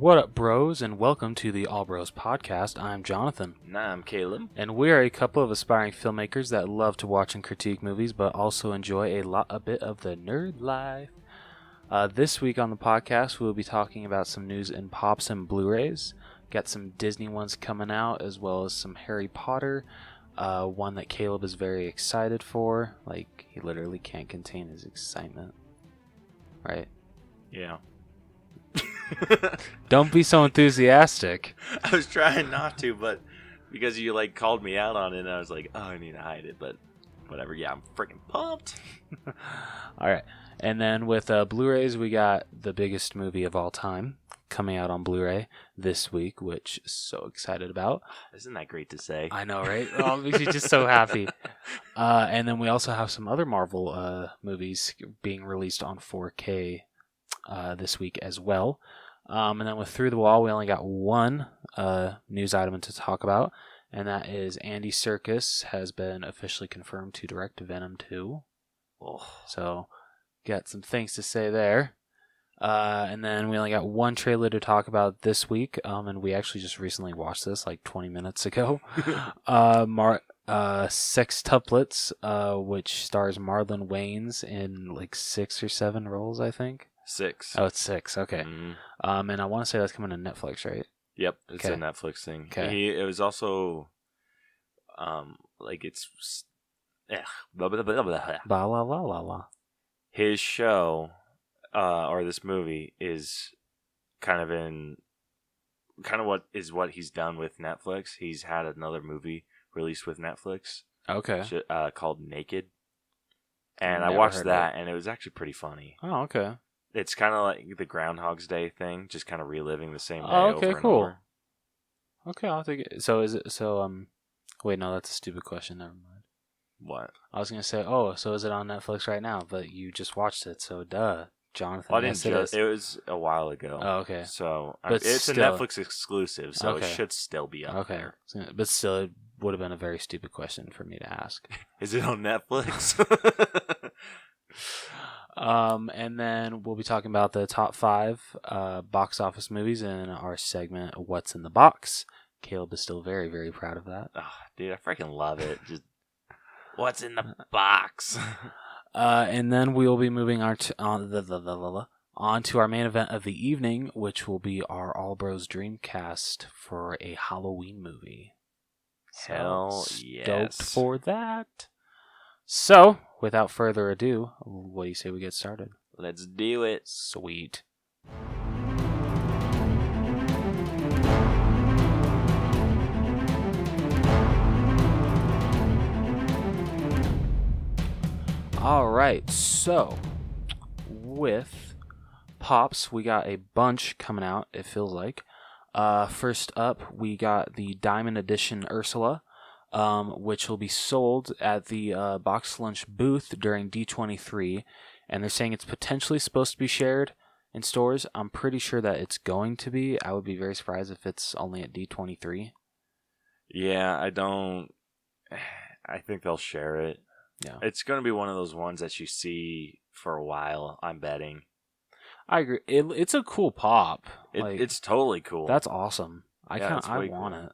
What up, bros, and welcome to the All Bros Podcast. I'm Jonathan. Nah, I'm Caleb. And we are a couple of aspiring filmmakers that love to watch and critique movies, but also enjoy a bit of the nerd life. This week on the podcast, we'll be talking about some news in Pops and Blu-rays. Got some Disney ones coming out, as well as some Harry Potter. One that Caleb is very excited for. Like, he literally can't contain his excitement. Right? Yeah. Don't be so enthusiastic. I was trying not to, but because you called me out on it, and I was like, oh, I need to hide it, but whatever. Yeah, I'm freaking pumped. All right. And then with Blu-rays, we got the biggest movie of all time coming out on Blu-ray this week, which so excited about. Isn't that great to say? I know, right? Oh, it makes me just so happy. And then we also have some other Marvel movies being released on 4K this week as well. And then with Through the Wall, we only got one news item to talk about, and that is Andy Serkis has been officially confirmed to direct Venom 2. Oh. So, got some things to say there. And then we only got one trailer to talk about this week, and we actually just recently watched this like 20 minutes ago. Sextuplets, which stars Marlon Wayans in like 6 or 7 roles, I think. 6. Oh, it's 6. Okay. Mm-hmm. And I want to say that's coming to Netflix, right? Yep, it's okay. a Netflix thing. Okay. It was also, blah, blah, blah, blah. Ba la la la la. His show, or this movie, is kind of what he's done with Netflix. He's had another movie released with Netflix. Okay. Called Naked. And I Never watched heard that, and it was actually pretty funny. Oh, okay. It's kind of like the Groundhog's Day thing, just kind of reliving the same day okay, over and cool. over. Okay, I'll take it. So is it wait, no, that's a stupid question. Never mind. What? I was gonna say, so is it on Netflix right now? But you just watched it, so duh, Jonathan. Well, I didn't. It was a while ago. Oh, okay. So But it's still, a Netflix exclusive, so okay. it should still be up there. But still, it would have been a very stupid question for me to ask. Is it on Netflix? And then we'll be talking about the top 5 box office movies in our segment, What's in the Box. Caleb is still very, very proud of that. Oh, dude, I freaking love it. Just what's in the box? And then we will be moving on to our main event of the evening, which will be our All Bros Dreamcast for a Halloween movie. Hell yes. Stoked for that. So, without further ado, what do you say we get started? Let's do it. Sweet. Alright, so, with Pops, we got a bunch coming out, it feels like. First up, we got the Diamond Edition Ursula, which will be sold at the Box Lunch booth during D23, and they're saying it's potentially supposed to be shared in stores. I'm pretty sure that it's going to be. I would be very surprised if it's only at D23. Yeah, I think they'll share it. Yeah. It's going to be one of those ones that you see for a while, I'm betting. I agree. It's a cool pop. It's totally cool. That's awesome. I want cool. it.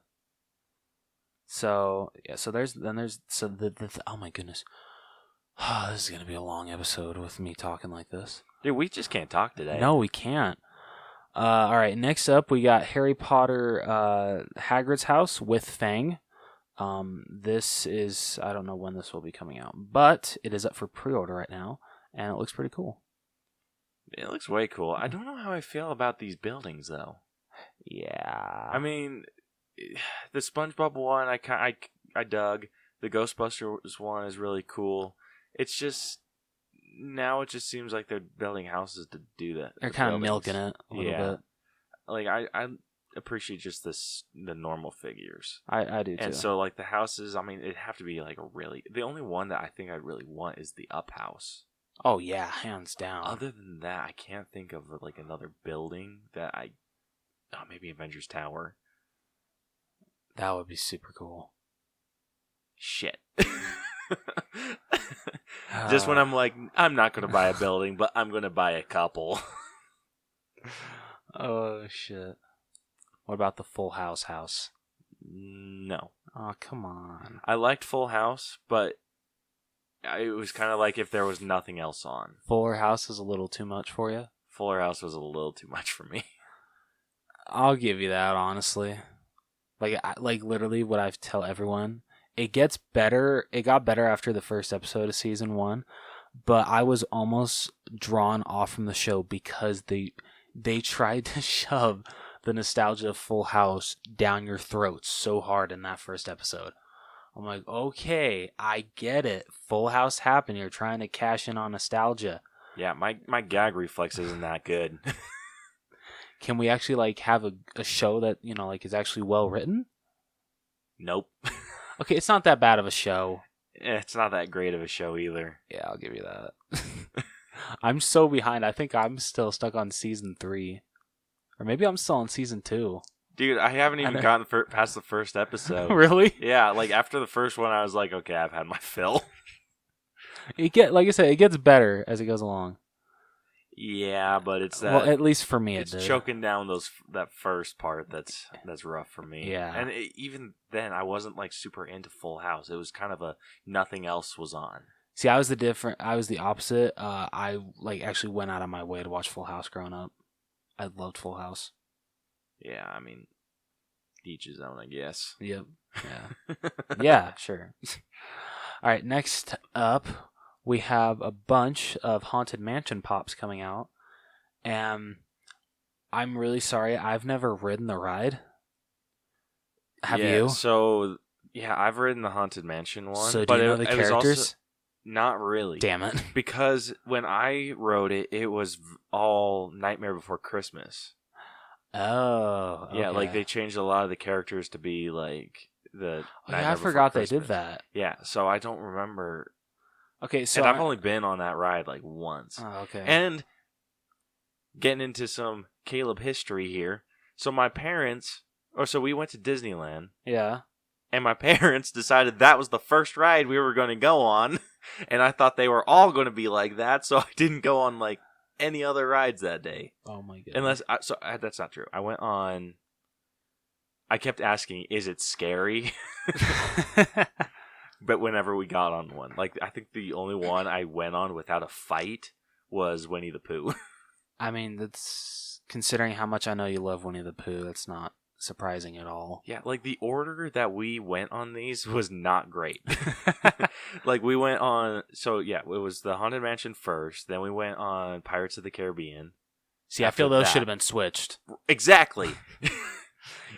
So yeah, there's oh my goodness, this is gonna be a long episode with me talking like this. Dude, we just can't talk today. No, we can't. All right, next up we got Harry Potter, Hagrid's House with Fang. This is, I don't know when this will be coming out, but it is up for pre-order right now, and it looks pretty cool. It looks way cool. I don't know how I feel about these buildings though. Yeah. I mean, the SpongeBob one, I dug. The Ghostbusters one is really cool. It's just now it just seems like they're building houses to do that. They're kind of milking it a little bit. Like I appreciate just the normal figures. I do too. And so like the houses, I mean, it'd have to be like the only one that I think I really want is the Up House. Oh yeah, hands down. Other than that, I can't think of like another building that maybe Avengers Tower. That would be super cool. Shit. Just when I'm like, I'm not going to buy a building, but I'm going to buy a couple. Oh, shit. What about the Full House house? No. Oh, come on. I liked Full House, but it was kind of like if there was nothing else on. Fuller House is a little too much for you? Fuller House was a little too much for me. I'll give you that, honestly. Like literally what I tell everyone. It gets better. It got better after the first episode of season 1, but I was almost drawn off from the show because they tried to shove the nostalgia of Full House down your throat so hard in that first episode. I'm like, okay, I get it. Full House happened. You're trying to cash in on nostalgia. Yeah, my gag reflex isn't that good. Can we actually like have a show that, you know, like is actually well written? Nope. Okay, it's not that bad of a show. It's not that great of a show either. Yeah, I'll give you that. I'm so behind. I think I'm still stuck on season 3. Or maybe I'm still on season 2. Dude, I haven't even gotten past the first episode. Really? Yeah, like after the first one, I was like, okay, I've had my fill. Like I said, it gets better as it goes along. Yeah, but it's that. Well, at least for me, it's it did. choking down that first part. That's rough for me. Yeah, and even then, I wasn't like super into Full House. It was kind of a nothing else was on. See, I was the opposite. I like actually went out of my way to watch Full House growing up. I loved Full House. Yeah, I mean, each his own, I guess. Yep. Yeah. Yeah, sure. All right, next up, we have a bunch of Haunted Mansion pops coming out. And I'm really sorry, I've never ridden the ride. Have you? So, yeah, I've ridden the Haunted Mansion one. So do you know the characters? Also, not really. Damn it. Because when I rode it, it was all Nightmare Before Christmas. Oh, okay. Yeah, like they changed a lot of the characters to be like the. Oh, yeah, I forgot they did that. Yeah, so I don't remember. Okay, so and I've only been on that ride like once. Oh, okay. And getting into some Caleb history here. So we went to Disneyland. Yeah. And my parents decided that was the first ride we were going to go on. And I thought they were all going to be like that, so I didn't go on like any other rides that day. Oh my god. That's not true. I kept asking, is it scary? But whenever we got on one, like I think the only one I went on without a fight was Winnie the Pooh. I mean, that's considering how much I know you love Winnie the Pooh, that's not surprising at all. Yeah, like the order that we went on these was not great. Like we went on, it was the Haunted Mansion first, then we went on Pirates of the Caribbean. See, I feel those should have been switched. Exactly.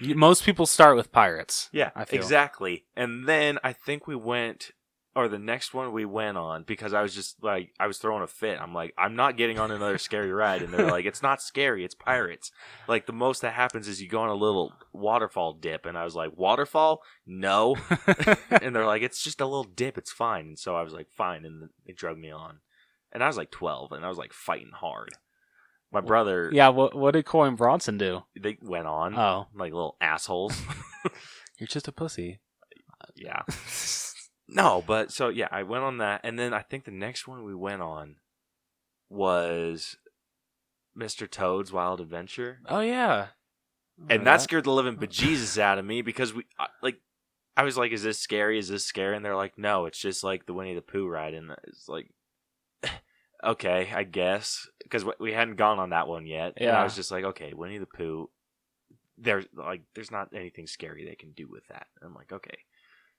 Most people start with Pirates. Yeah, I feel. Exactly. And then I think the next one we went on, because I was just like, I was throwing a fit. I'm like, I'm not getting on another scary ride. And they're like, it's not scary, it's pirates. Like, the most that happens is you go on a little waterfall dip. And I was like, waterfall? No. And they're like, it's just a little dip, it's fine. And so I was like, fine. And they drug me on. And I was like 12, and I was like fighting hard. My brother... Yeah, what did Coy and Bronson do? They went on. Oh. Like little assholes. You're just a pussy. Yeah. No, but so yeah, I went on that, and then I think the next one we went on was Mr. Toad's Wild Adventure. Oh yeah, and that scared the living bejesus out of me because I was like, "Is this scary? Is this scary?" And they're like, "No, it's just like the Winnie the Pooh ride," and it's like, okay, I guess, because we hadn't gone on that one yet. Yeah, and I was just like, okay, Winnie the Pooh. There's not anything scary they can do with that. And I'm like, okay.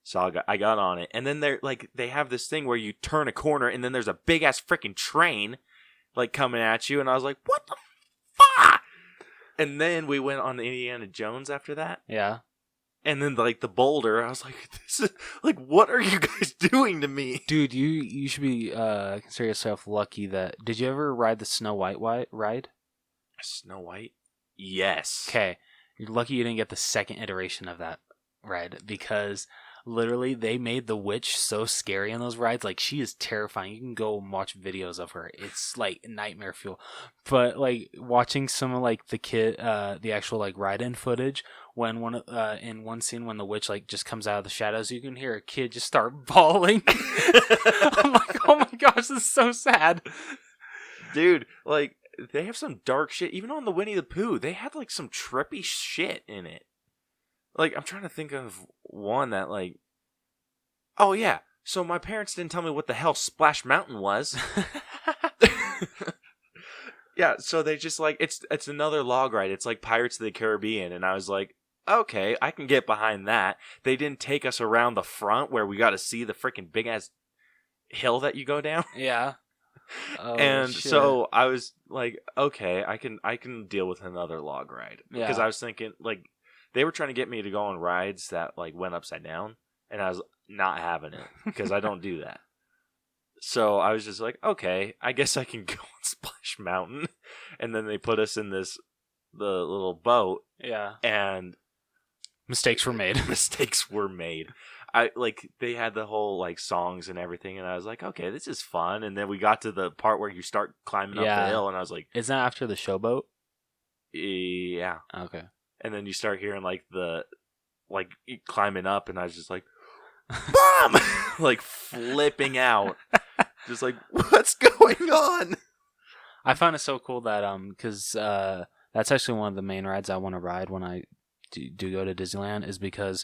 So I got on it, and then they have this thing where you turn a corner, and then there's a big ass freaking train, like coming at you, and I was like, "What the fuck?" And then we went on Indiana Jones after that. Yeah. And then like the boulder, I was like, "This is like, what are you guys doing to me, dude?" You should be consider yourself lucky that. Did you ever ride the Snow White ride? Snow White? Yes. Okay, you're lucky you didn't get the second iteration of that ride because. Literally, they made the witch so scary on those rides. Like, she is terrifying. You can go and watch videos of her. It's, like, nightmare fuel. But, like, watching some of, like, the actual, like, ride-in footage, when in one scene when the witch, like, just comes out of the shadows, you can hear a kid just start bawling. I'm like, oh my gosh, this is so sad. Dude, like, they have some dark shit. Even on the Winnie the Pooh, they had like some trippy shit in it. Like, I'm trying to think of one that like, oh yeah. So my parents didn't tell me what the hell Splash Mountain was. Yeah, so they just like it's another log ride. It's like Pirates of the Caribbean, and I was like, okay, I can get behind that. They didn't take us around the front where we got to see the freaking big ass hill that you go down. Yeah. Oh, and shit. so I was like, okay, I can deal with another log ride because I was thinking like they were trying to get me to go on rides that like went upside down, and I was not having it because I don't do that. So I was just like, okay, I guess I can go on Splash Mountain. And then they put us in the little boat. Yeah. And mistakes were made. They had the whole like songs and everything, and I was like, okay, this is fun. And then we got to the part where you start climbing up the hill, and I was like, isn't that after the showboat? Yeah. Okay. And then you start hearing like climbing up, and I was just like, bomb! Like flipping out. Just like, what's going on? I find it so cool that because that's actually one of the main rides I want to ride when I do go to Disneyland, is because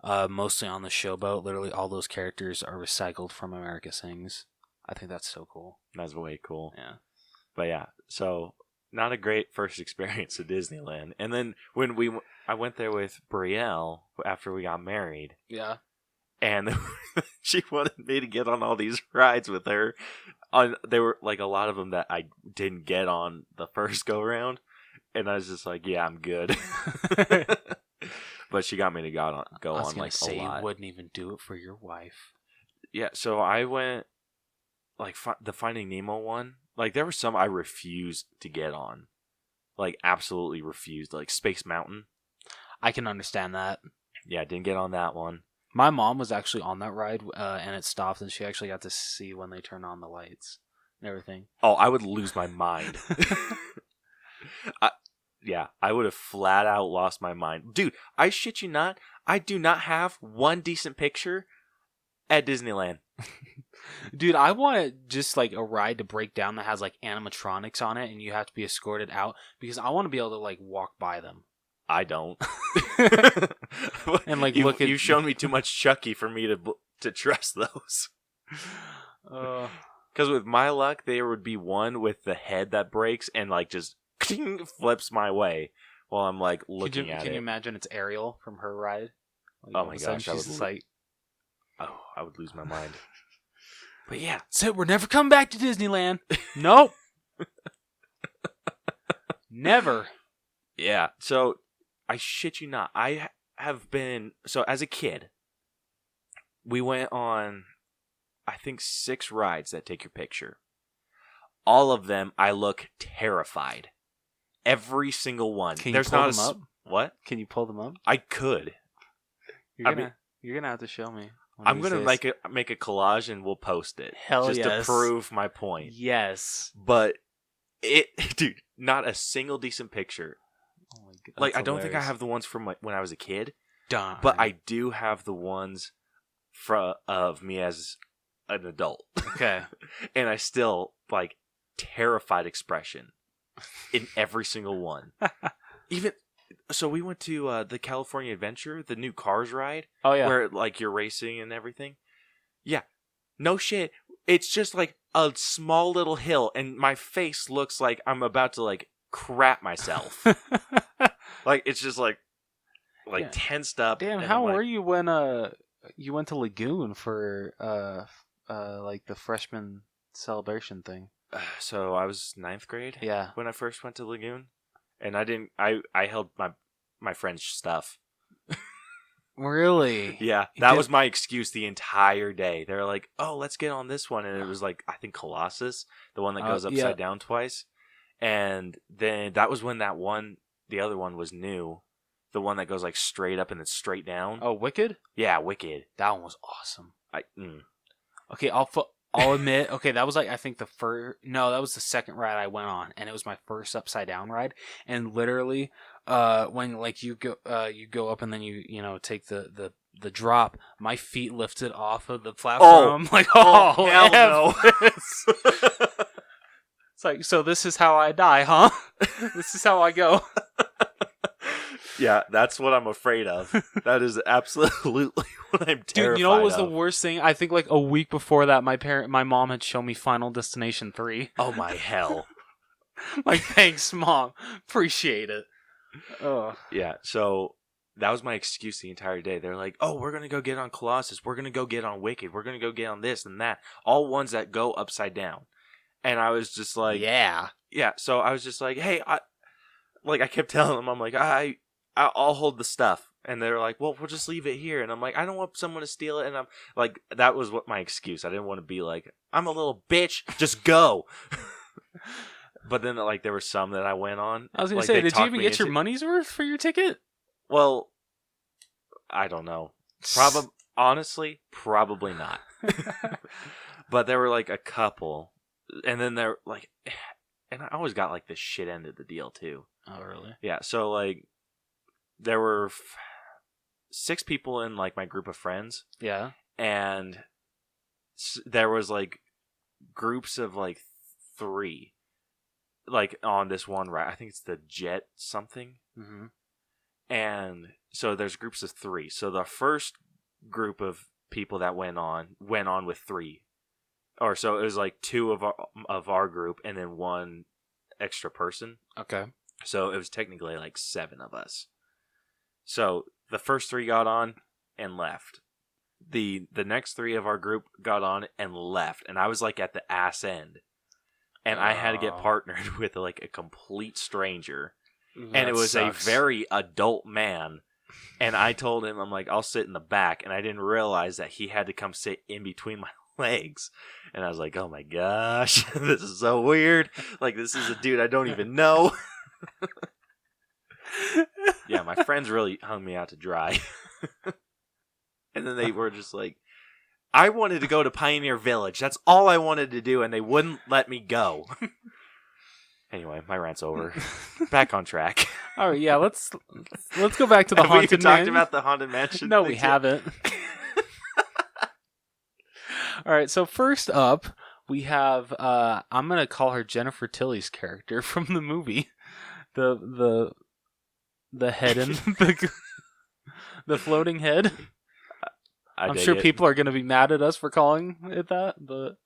mostly on the showboat, literally all those characters are recycled from America Sings. I think that's so cool. That's way cool. Yeah. But yeah, so not a great first experience at Disneyland. And then when I went there with Brielle after we got married. Yeah. And she wanted me to get on all these rides with her. There were like a lot of them that I didn't get on the first go round, and I was just like, "Yeah, I'm good." But she got me to go on like a lot. You wouldn't even do it for your wife. Yeah, so I went like the Finding Nemo one. Like there were some I refused to get on, like absolutely refused. Like Space Mountain. I can understand that. Yeah, didn't get on that one. My mom was actually on that ride, and it stopped, and she actually got to see when they turned on the lights and everything. Oh, I would lose my mind. I would have flat out lost my mind. Dude, I shit you not, I do not have one decent picture at Disneyland. Dude, I want just like a ride to break down that has like animatronics on it, and you have to be escorted out, because I want to be able to like walk by them. I don't. And like you've shown me too much Chucky for me to trust those. Because with my luck, there would be one with the head that breaks and like just flips my way while I'm like looking at it. Can you imagine it's Ariel from her ride? Like, oh my gosh, I would lose my mind. But yeah, so we're never coming back to Disneyland. Nope. Never. Yeah, so I shit you not. I have been... So as a kid, we went on, I think, 6 rides that take your picture. All of them, I look terrified. Every single one. Can you pull them up? What? Can you pull them up? I could. You're gonna have to show me. I'm gonna make a collage and we'll post it. Just to prove my point. Yes. But dude, not a single decent picture. Oh my God, like I don't think I have the ones from when I was a kid. Darn. But I do have the ones of me as an adult. Okay. And I still like terrified expression in every single one. Even so, we went to the California Adventure, the new Cars ride. Oh yeah, where like you're racing and everything. Yeah, no shit. It's just like a small little hill, and my face looks like I'm about to like crap myself. Like it's just like tensed up. Damn, how were you when you went to Lagoon for like the freshman celebration thing? So I was 9th grade. Yeah, when I first went to Lagoon, and I held my friend's stuff. Really? Yeah, that was my excuse the entire day. They were like, "Oh, let's get on this one," and it was like I think Colossus, the one that goes upside down twice. And then that was when the other one was new, the one that goes like straight up and then straight down. Oh, Wicked? Yeah, Wicked. That one was awesome. Okay, I'll admit, okay, that was like, I think that was the second ride I went on, and it was my first upside down ride. And literally, when like you go up and then you take the drop, my feet lifted off of the platform. Oh, hell no. It's like, so this is how I die, huh? This is how I go. Yeah, that's what I'm afraid of. That is absolutely what I'm terrified of. Dude, you know what was the worst thing? I think like a week before that, my mom had shown me Final Destination 3. Oh my hell. Like, thanks, Mom. Appreciate it. Oh. Yeah, so that was my excuse the entire day. They're like, oh, we're going to go get on Colossus. We're going to go get on Wicked. We're going to go get on this and that. All ones that go upside down. And I was just like... Yeah. Yeah, so I was just like, hey, I kept telling them, I'm like, I'll hold the stuff. And they're like, well, we'll just leave it here. And I'm like, I don't want someone to steal it. And I'm like, that was what my excuse. I didn't want to be like, I'm a little bitch. Just go. But then, like, there were some that I went on. I was going like, to say, did you even get your money's worth for your ticket? Well, I don't know. Honestly, probably not. But there were, like, a couple. And then there, like, and I always got, like, the shit end of the deal, too. Oh, really? Yeah, so, like, there were 6 people in, like, my group of friends. Yeah. And there was, like, groups of, like, 3. Like, on this one ride. I think it's the Jet something. Mm-hmm. And so there's groups of 3. So the first group of people that went on with 3. Or so it was like 2 of our group and then 1 extra person. Okay. So it was technically like 7 of us. So the first 3 got on and left. The next 3 of our group got on and left. And I was like at the ass end. And I had to get partnered with like a complete stranger. And it was a very adult man. And I told him, I'm like, I'll sit in the back. And I didn't realize that he had to come sit in between my legs. And I was like, oh my gosh, this is so weird. Like, this is a dude I don't even know. Yeah, my friends really hung me out to dry. And then they were just like, I wanted to go to Pioneer Village. That's all I wanted to do, and they wouldn't let me go. Anyway, my rant's over. Back on track. All right, yeah, let's go back to the Have haunted we talked about the haunted mansion? No, we haven't. All right, so first up, we have I'm gonna call her Jennifer Tilly's character from the movie, the head and the floating head. I'm sure people are gonna be mad at us for calling it that, but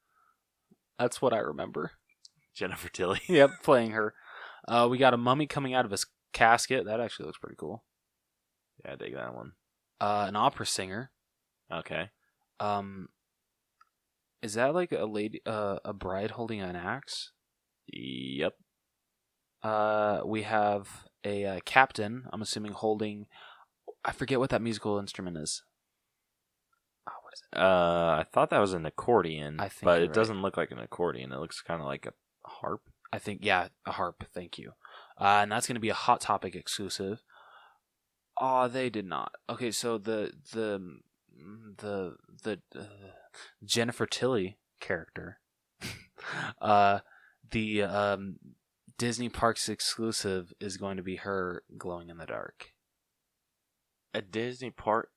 that's what I remember. Jennifer Tilly. Yep, playing her. We got a mummy coming out of his casket. That actually looks pretty cool. Yeah, I dig that one. An opera singer. Okay. Is that like a lady, a bride holding an axe? Yep. We have a captain. I'm assuming holding. I forget what that musical instrument is. Oh, what is it? I thought that was an accordion, but it doesn't look like an accordion. It looks kind of like a harp. I think, yeah, a harp. Thank you. And that's going to be a Hot Topic exclusive. Oh, they did not. Okay, so the Jennifer Tilly character, the Disney Parks exclusive is going to be her glowing in the dark. A Disney park.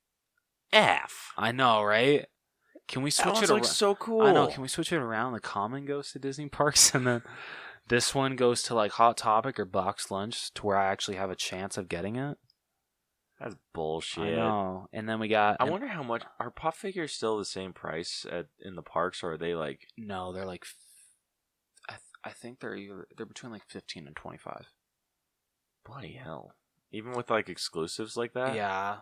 F. I know, right? Can we switch it around? Looks so cool. I know. Can we switch it around? The common goes to Disney Parks, and then this one goes to like Hot Topic or Box Lunch, to where I actually have a chance of getting it. That's bullshit. I know. And then we got. I wonder how much are pop figures still the same price in the parks, or are they like? No, they're like. I think they're between like 15 and 25. Bloody hell! Even with like exclusives like that. Yeah.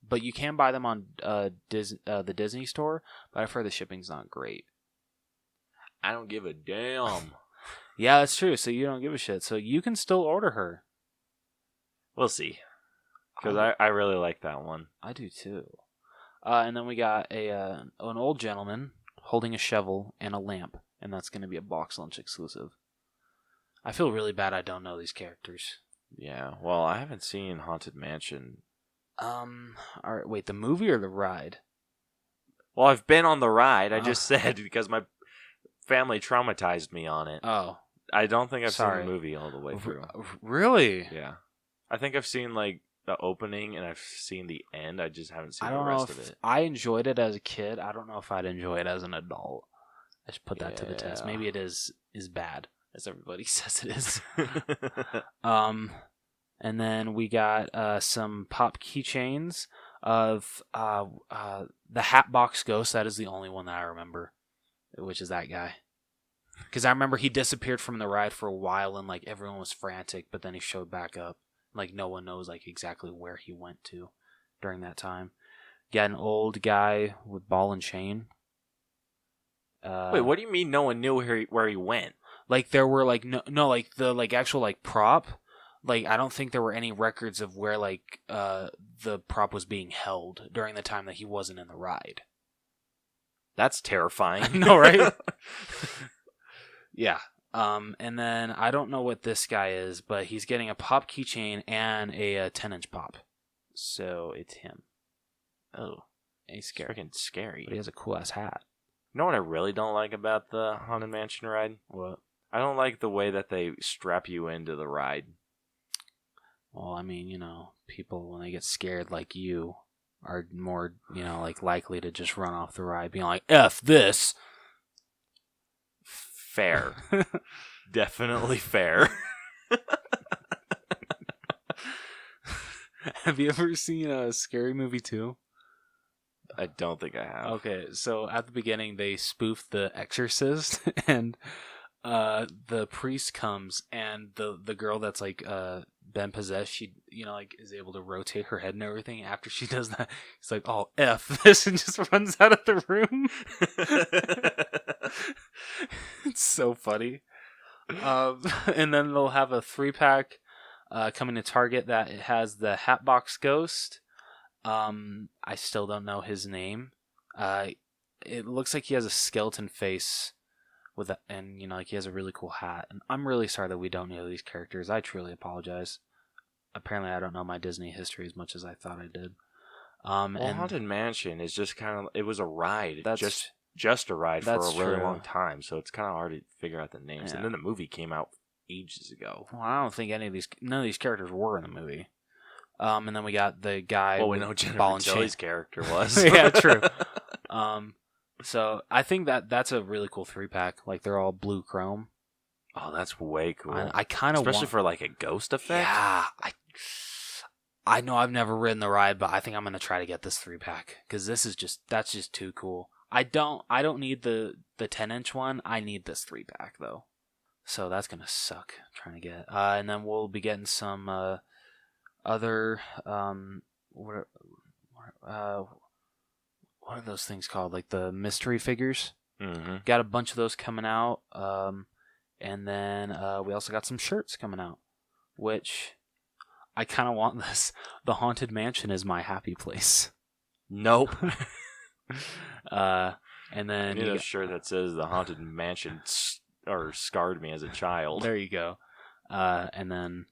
But you can buy them on the Disney store, but I've heard the shipping's not great. I don't give a damn. Yeah, that's true. So you don't give a shit. So you can still order her. We'll see. Because I really like that one. I do too. And then we got an old gentleman holding a shovel and a lamp, and that's going to be a Box Lunch exclusive. I feel really bad I don't know these characters. Yeah, well, I haven't seen Haunted Mansion. All right, wait, the movie or the ride? Well, I've been on the ride. I just said because my family traumatized me on it. Oh, I don't think I've seen the movie all the way through. Really? Yeah, I think I've seen like the opening and I've seen the end. I just haven't seen the rest of it. I enjoyed it as a kid. I don't know if I'd enjoy it as an adult. I should put that to the test. Maybe it is is bad, as everybody says it is. And then we got some pop keychains of the Hatbox Ghost. That is the only one that I remember, which is that guy. Because I remember he disappeared from the ride for a while and like everyone was frantic, but then he showed back up. Like no one knows like exactly where he went to during that time. Got an old guy with ball and chain. Wait, what do you mean no one knew where he went? Like there were like no like the like actual like prop. Like I don't think there were any records of where like the prop was being held during the time that he wasn't in the ride. That's terrifying. No, right? Yeah. And then I don't know what this guy is, but he's getting a pop keychain and a 10-inch pop. So it's him. Oh, He's scary. freaking scary. But he has a cool ass hat. You know what I really don't like about the Haunted Mansion ride? What? I don't like the way that they strap you into the ride. Well, I mean, you know, people when they get scared like you are more, you know, like likely to just run off the ride being like, F this. Fair. Definitely fair. Have you ever seen a Scary Movie 2? I don't think I have. Okay, so at the beginning they spoofed The Exorcist, and the priest comes, and the girl that's like been possessed, she like is able to rotate her head and everything. After she does that, he's like, "Oh F this," and just runs out of the room. It's so funny. And then they'll have a 3-pack coming to Target that it has the Hatbox Ghost. I still don't know his name. It looks like he has a skeleton face with and like he has a really cool hat. And I'm really sorry that we don't know these characters. I truly apologize. Apparently, I don't know my Disney history as much as I thought I did. Well, Haunted Mansion is just kind of, it was a ride. That's just a ride for a really true. long time, so it's kind of hard to figure out the names. Yeah. And then the movie came out ages ago. Well, I don't think none of these characters were in the movie. And then we got the guy. Well, we know Jennifer ball and Tilly's chain. character was. Yeah, true. So I think that's a really cool 3-pack. Like they're all blue chrome. Oh, that's way cool. I kind of especially for like a ghost effect. Yeah, I know I've never ridden the ride, but I think I'm gonna try to get this 3-pack because that's just too cool. I don't need the 10-inch one. I need this 3-pack though. So that's gonna suck trying to get. And then we'll be getting some other what are those things called? Like the mystery figures. Mm-hmm. Got a bunch of those coming out. And then we also got some shirts coming out, which I kind of want this. The Haunted Mansion is my happy place. Nope. And then I need a shirt that says the Haunted Mansion or scarred me as a child. There you go. And then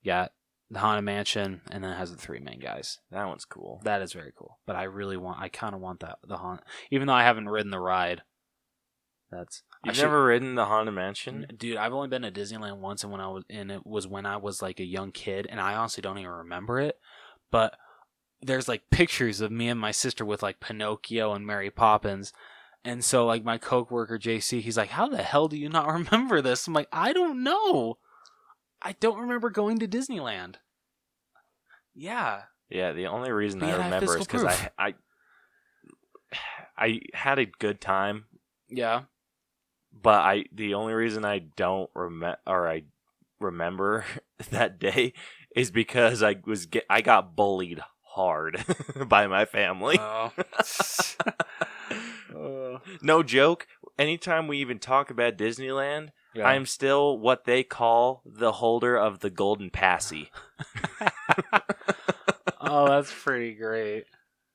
got the Haunted Mansion, and then it has the 3 main guys. That one's cool. That is very cool. But I kind of want the Haunt, even though I haven't ridden the ride. You've never ridden the Haunted Mansion? Dude, I've only been to Disneyland once, and it was when I was like a young kid, and I honestly don't even remember it. But there's like pictures of me and my sister with like Pinocchio and Mary Poppins, and so like my coworker JC, he's like, "How the hell do you not remember this?" I'm like, "I don't know. I don't remember going to Disneyland." Yeah. Yeah, the only reason I remember is because I had a good time. Yeah. But the only reason I don't remember that day is because I got bullied hard by my family. No joke. Anytime we even talk about Disneyland, yeah. I'm still what they call the holder of the golden passy. Oh, that's pretty great.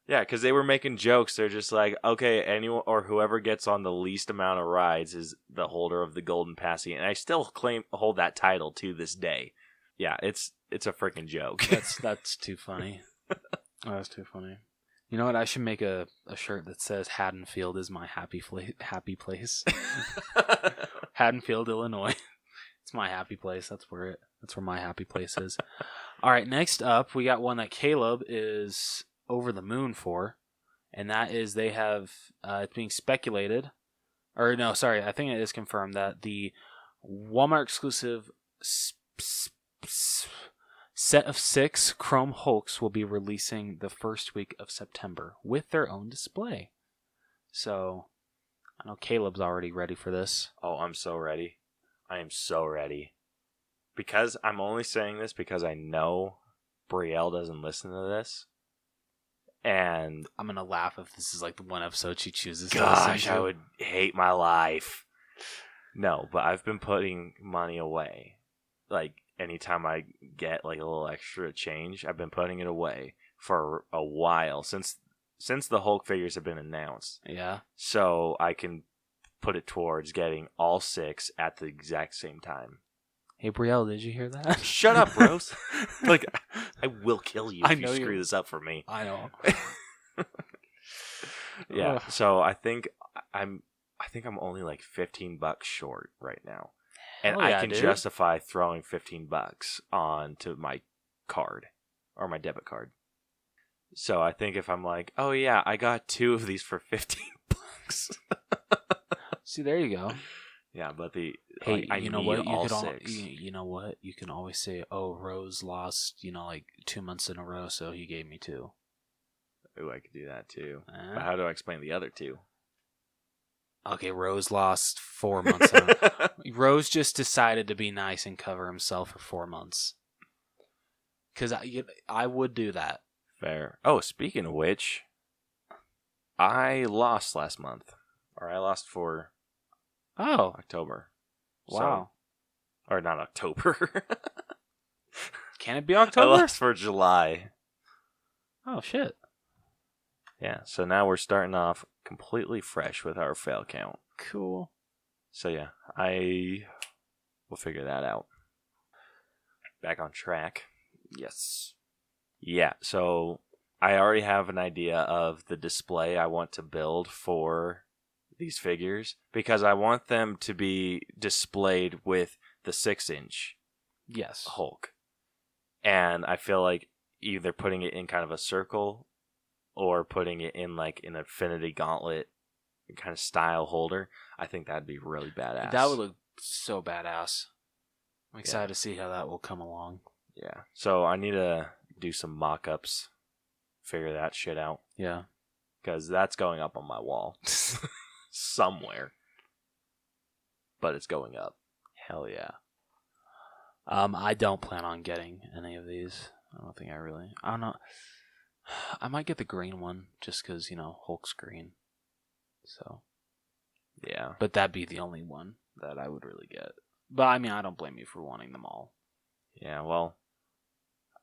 Yeah, because they were making jokes. They're just like, okay, anyone or whoever gets on the least amount of rides is the holder of the golden passy, and I still hold that title to this day. Yeah, it's a freaking joke. That's too funny. Oh, that's too funny. You know what? I should make a shirt that says Haddonfield is my happy place. Haddonfield, Illinois. It's my happy place. That's where my happy place is. All right, next up, we got one that Caleb is over the moon for, and that is they have it's being speculated, or no, sorry, I think it is confirmed that the Walmart exclusive set of 6 Chrome Hulks will be releasing the first week of September with their own display. So, I know Caleb's already ready for this. Oh, I'm so ready. I am so ready. Because I'm only saying this because I know Brielle doesn't listen to this. And I'm going to laugh if this is like the one episode she chooses to gosh, listen to. I would hate my life. No, but I've been putting money away. Like, anytime I get like a little extra change, I've been putting it away for a while since the Hulk figures have been announced. Yeah. So I can put it towards getting all 6 at the exact same time. Hey, Brielle, did you hear that? Shut up, Rose. Like, I will kill you I if you know screw you- this up for me. I know. Yeah. Ugh. So I think I'm only like $15 short right now. And Hell yeah, I can dude. justify throwing $15 onto my card or my debit card. So I think if I'm like, oh yeah, I got 2 of these for $15. See, there you go. Yeah, but Hey, I you know need what? You all could 6. you know what? You can always say, "Oh, Rose lost, like 2 months in a row, so he gave me 2." Ooh, I could do that too. But how do I explain the other 2? Okay, Rose lost 4 months in a row. Rose just decided to be nice and cover himself for 4 months. Because I would do that. Fair. Oh, speaking of which, I lost last month. Or I lost for Oh, October. wow. So, or not October. Can it be I October? lost for July. Oh, shit. Yeah, so now we're starting off completely fresh with our fail count. Cool. So yeah, I will figure that out. Back on track. Yes. Yeah, so I already have an idea of the display I want to build for these figures because I want them to be displayed with the 6-inch Yes. Hulk. And I feel like either putting it in kind of a circle or putting it in like an Infinity Gauntlet kind of style holder, I think that'd be really badass. That would look so badass. I'm excited to see how that will come along. Yeah. So I need to do some mock-ups, figure that shit out. Yeah. Because that's going up on my wall. Somewhere. But it's going up. Hell yeah. I don't plan on getting any of these. I don't know. I might get the green one just because, Hulk's green. So. Yeah. But that'd be the only one that I would really get. But I mean, I don't blame you for wanting them all. Yeah, well.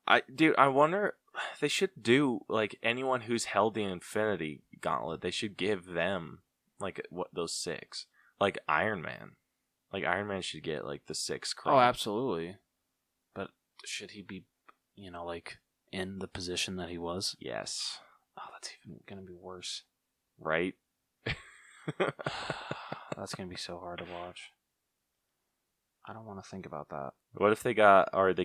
I wonder, they should do, like, anyone who's held the Infinity Gauntlet, they should give them, like, those 6. Like Iron Man. Like, Iron Man should get, like, the 6 chrome. Oh, absolutely. But should he be, like, in the position that he was? Yes. Oh, that's even going to be worse. Right? That's going to be so hard to watch. I don't want to think about that. What if they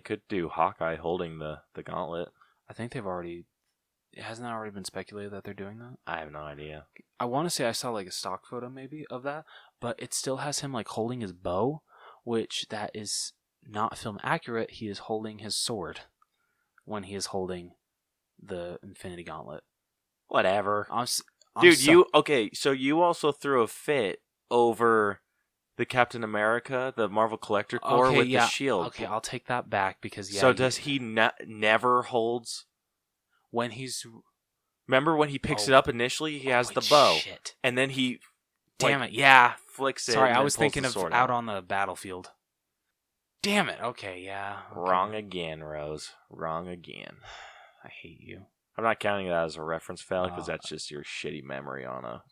could do Hawkeye holding the gauntlet? I think hasn't that already been speculated that they're doing that? I have no idea. I want to say I saw like a stock photo maybe of that, but it still has him like holding his bow, which that is not film accurate. He is holding his sword when he is holding the Infinity Gauntlet. Whatever. Dude, so you also threw a fit over the Captain America, the Marvel Collector Corps with the shield. Okay, I'll take that back because So does he never holds? When he's... Remember when he picks it up initially, he has the bow. Shit. And then he... Damn it, yeah. Flicks it. Sorry, and I then was pulls thinking the of sword out on the battlefield. Damn it, okay, yeah. Okay. Wrong again, Rose. Wrong again. I hate you. I'm not counting that as a reference fail because that's just your shitty memory on a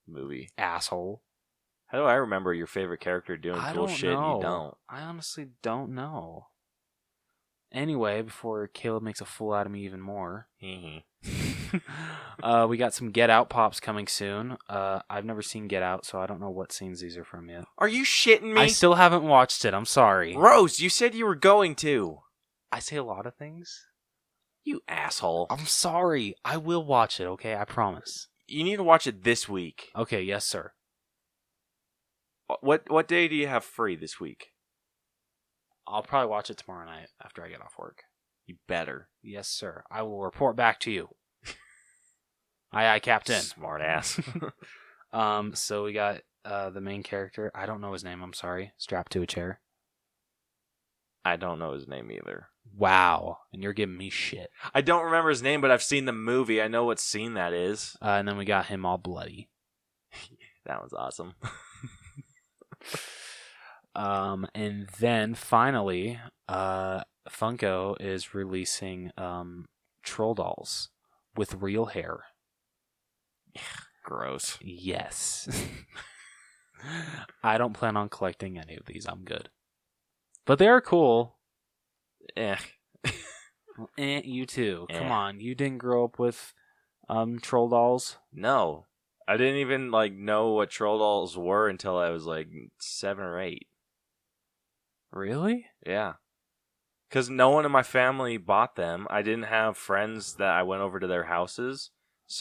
movie. Asshole. How do I remember your favorite character doing cool shit and you don't? I honestly don't know. Anyway, before Caleb makes a fool out of me even more, we got some Get Out pops coming soon. I've never seen Get Out, so I don't know what scenes these are from yet. Are you shitting me? I still haven't watched it. I'm sorry. Rose, you said you were going to. I say a lot of things. You asshole. I'm sorry. I will watch it, okay? I promise. You need to watch it this week. Okay, yes, sir. What day do you have free this week? I'll probably watch it tomorrow night after I get off work. You better. Yes, sir. I will report back to you. Aye, Captain. Smart ass. So we got the main character. I don't know his name. I'm sorry. Strapped to a chair. I don't know his name either. Wow. And you're giving me shit. I don't remember his name, but I've seen the movie. I know what scene that is. And then we got him all bloody. That was awesome. And then finally, Funko is releasing troll dolls with real hair. Gross. Yes. I don't plan on collecting any of these. I'm good. But they are cool. Eh. You too. Come on. You didn't grow up with troll dolls? No. I didn't even know what troll dolls were until I was 7 or 8. Really? Yeah. Because no one in my family bought them. I didn't have friends that I went over to their houses.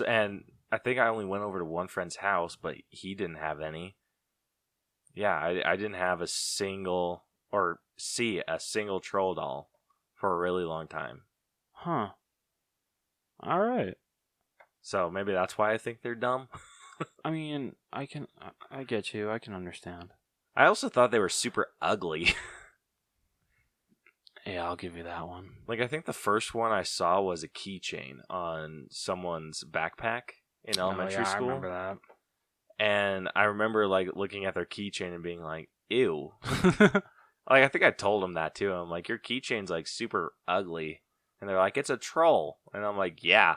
And I think I only went over to one friend's house, but he didn't have any. Yeah, I didn't have a single, or see a single troll doll for a really long time. Huh. All right. So maybe that's why I think they're dumb. I mean, I get you. I can understand. I also thought they were super ugly. Yeah, I'll give you that one. I think the first one I saw was a keychain on someone's backpack in elementary school. I remember that. And I remember looking at their keychain and being like, ew. I think I told them that too. I'm like, your keychain's super ugly. And they're like, it's a troll. And I'm like, yeah.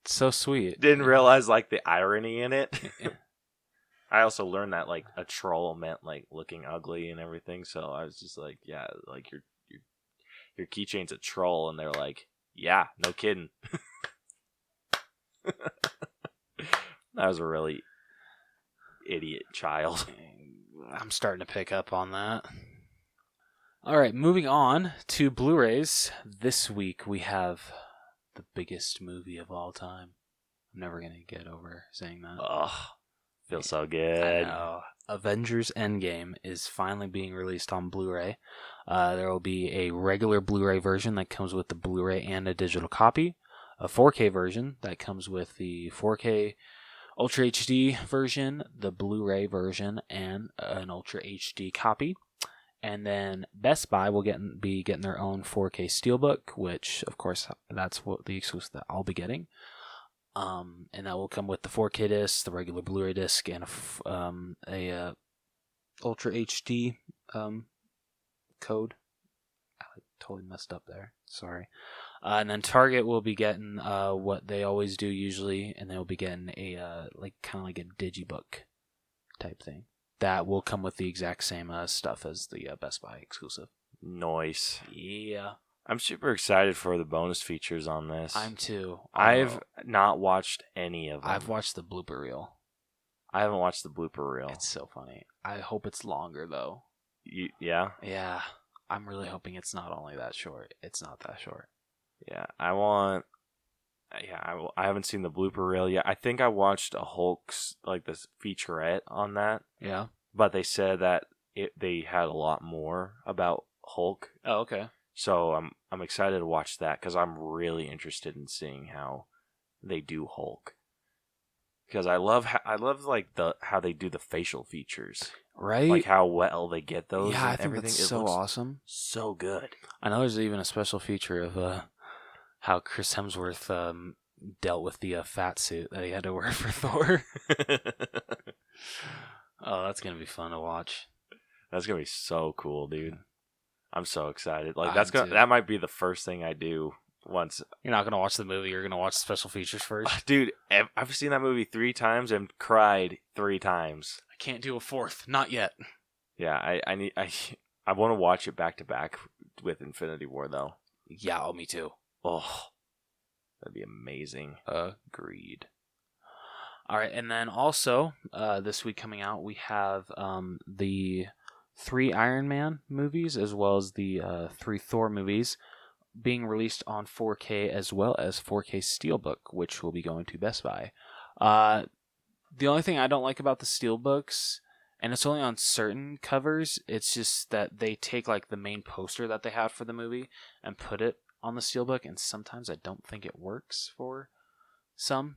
So sweet. Didn't realize the irony in it. I also learned that a troll meant looking ugly and everything. So I was just like, yeah, your keychain's a troll. And they're like, yeah, no kidding. That was a really idiot child. I'm starting to pick up on that. All right, moving on to Blu-rays. This week we have the biggest movie of all time. I'm never going to get over saying that. Ugh, feels so good. I know. Avengers Endgame is finally being released on Blu-ray. There will be a regular Blu-ray version that comes with the Blu-ray and a digital copy. A 4K version that comes with the 4K Ultra HD version, the Blu-ray version, and an Ultra HD copy. And then Best Buy will be getting their own 4K Steelbook, which, of course, that's what the exclusive that I'll be getting. And that will come with the 4K disc, the regular Blu-ray disc, and a Ultra HD code. I totally messed up there. Sorry. And then Target will be getting what they always do usually, and they'll be getting a kind of like a digibook type thing that will come with the exact same stuff as the Best Buy exclusive. Nice. Yeah. I'm super excited for the bonus features on this. I'm too. I've not watched any of them. I've watched the blooper reel. I haven't watched the blooper reel. It's so funny. I hope it's longer though. Yeah? Yeah. I'm really hoping it's not only that short. It's not that short. Yeah, I haven't seen the blooper reel yet. I think I watched a Hulk's, this featurette on that. Yeah. But they said that they had a lot more about Hulk. Oh, okay. So I'm excited to watch that because I'm really interested in seeing how they do Hulk. Because I love how they do the facial features. Right? How well they get those. Yeah, and I think everything. that's so awesome. So good. I know there's even a special feature of how Chris Hemsworth dealt with the fat suit that he had to wear for Thor. Oh, that's gonna be fun to watch. That's gonna be so cool, dude. I'm so excited. Too. That might be the first thing I do once. You're not gonna watch the movie. You're gonna watch the special features first, dude. I've seen that movie 3 times and cried 3 times. I can't do a fourth, not yet. Yeah, I want to watch it back to back with Infinity War though. Yeah, me too. Oh, that'd be amazing. Agreed. All right, and then also this week coming out, we have the 3 Iron Man movies as well as the 3 Thor movies being released on 4K as well as 4K Steelbook, which will be going to Best Buy. The only thing I don't like about the steelbooks, and it's only on certain covers, it's just that they take like the main poster that they have for the movie and put it on the steelbook, and sometimes I don't think it works for some.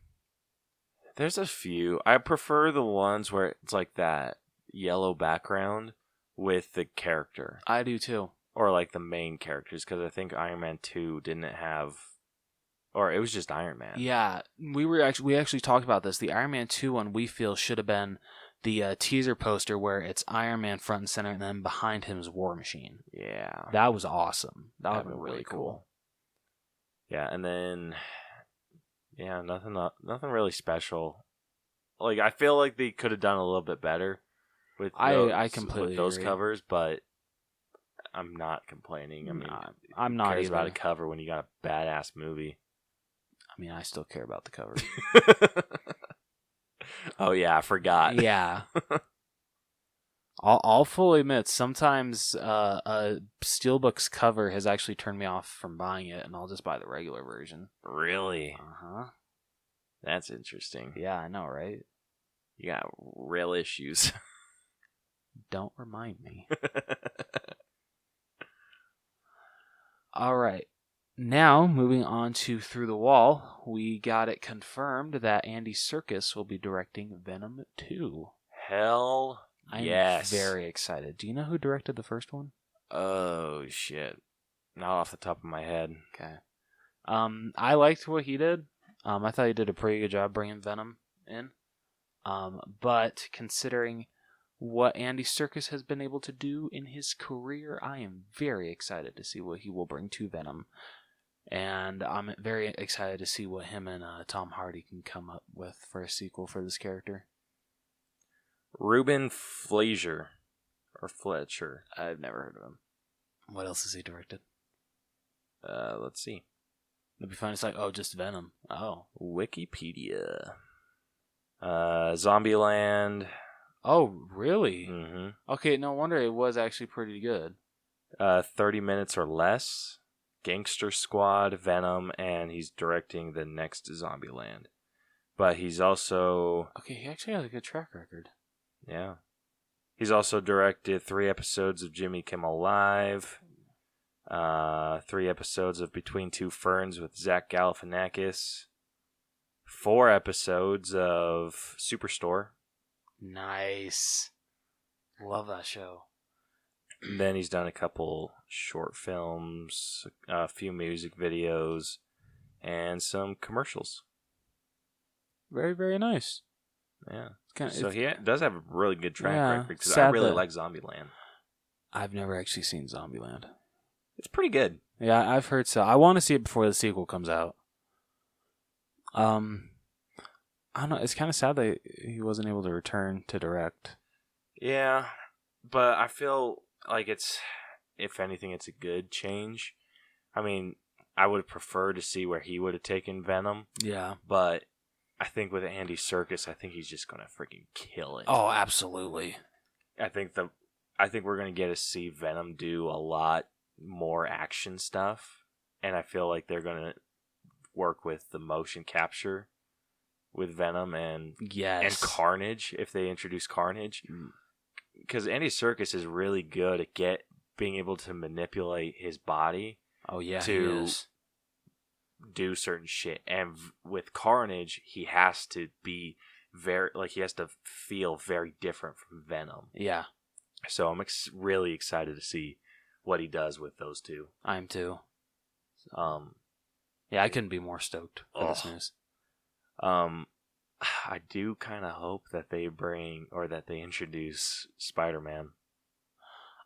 There's a few. I prefer the ones where it's like that yellow background with the character. I do too. Or like the main characters, because I think Iron Man 2 didn't have... Or it was just Iron Man. Yeah, we actually talked about this. The Iron Man 2 one we feel should have been the teaser poster where it's Iron Man front and center, and then behind him is War Machine. Yeah. That was awesome. That would have been really cool. Yeah, and then... Yeah, nothing really special. Like, I feel like they could have done a little bit better with I completely with those agree. covers, but I'm not complaining. I mean, I'm not who cares either. about a cover when you got a badass movie. I mean, I still care about the cover. Oh yeah, I forgot. Yeah. I'll fully admit, sometimes a Steelbook's cover has actually turned me off from buying it, and I'll just buy the regular version. Really? Uh-huh. That's interesting. Yeah, I know, right? You got real issues. Don't remind me. All right. Now, moving on to Through the Wall, we got it confirmed that Andy Serkis will be directing Venom 2. Hell yes. I'm very excited. Do you know who directed the first one? Oh, shit. Not off the top of my head. Okay. I liked what he did. I thought he did a pretty good job bringing Venom in. But considering what Andy Serkis has been able to do in his career, I am very excited to see what he will bring to Venom. And I'm very excited to see what him and Tom Hardy can come up with for a sequel for this character. Ruben Fleischer. Or Fletcher. I've never heard of him. What else has he directed? Let's see. It'd be fun. It's like, oh, just Venom. Oh. Wikipedia. Zombieland. Oh, really? Mm-hmm. Okay, no wonder it was actually pretty good. 30 Minutes or Less. Gangster Squad, Venom, and he's directing the next Zombieland. But he's also... Okay, he actually has a good track record. Yeah. He's also directed 3 episodes of Jimmy Kimmel Live, 3 episodes of Between Two Ferns with Zach Galifianakis, 4 episodes of Superstore. Nice. Love that show. And then he's done a couple short films, a few music videos, and some commercials. Very, very nice. Yeah. So he does have a really good track record, because I sad really that- like Zombieland. I've never actually seen Zombieland. It's pretty good. Yeah, I've heard so. I want to see it before the sequel comes out. I don't know. It's kind of sad that he wasn't able to return to direct. Yeah, but I feel like it's, if anything, it's a good change. I mean, I would prefer to see where he would have taken Venom. Yeah. But I think with Andy Serkis, I think he's just gonna freaking kill it. Oh, absolutely. I think we're gonna get to see Venom do a lot more action stuff, and I feel like they're gonna work with the motion capture with Venom and Carnage if they introduce Carnage. Because Andy Serkis is really good at being able to manipulate his body. Oh yeah, to he is. Do certain shit, and with Carnage, he has to be he has to feel very different from Venom. Yeah. So I'm really excited to see what he does with those two. I am too. Yeah, I couldn't be more stoked for this news. I do kind of hope that they introduce Spider-Man.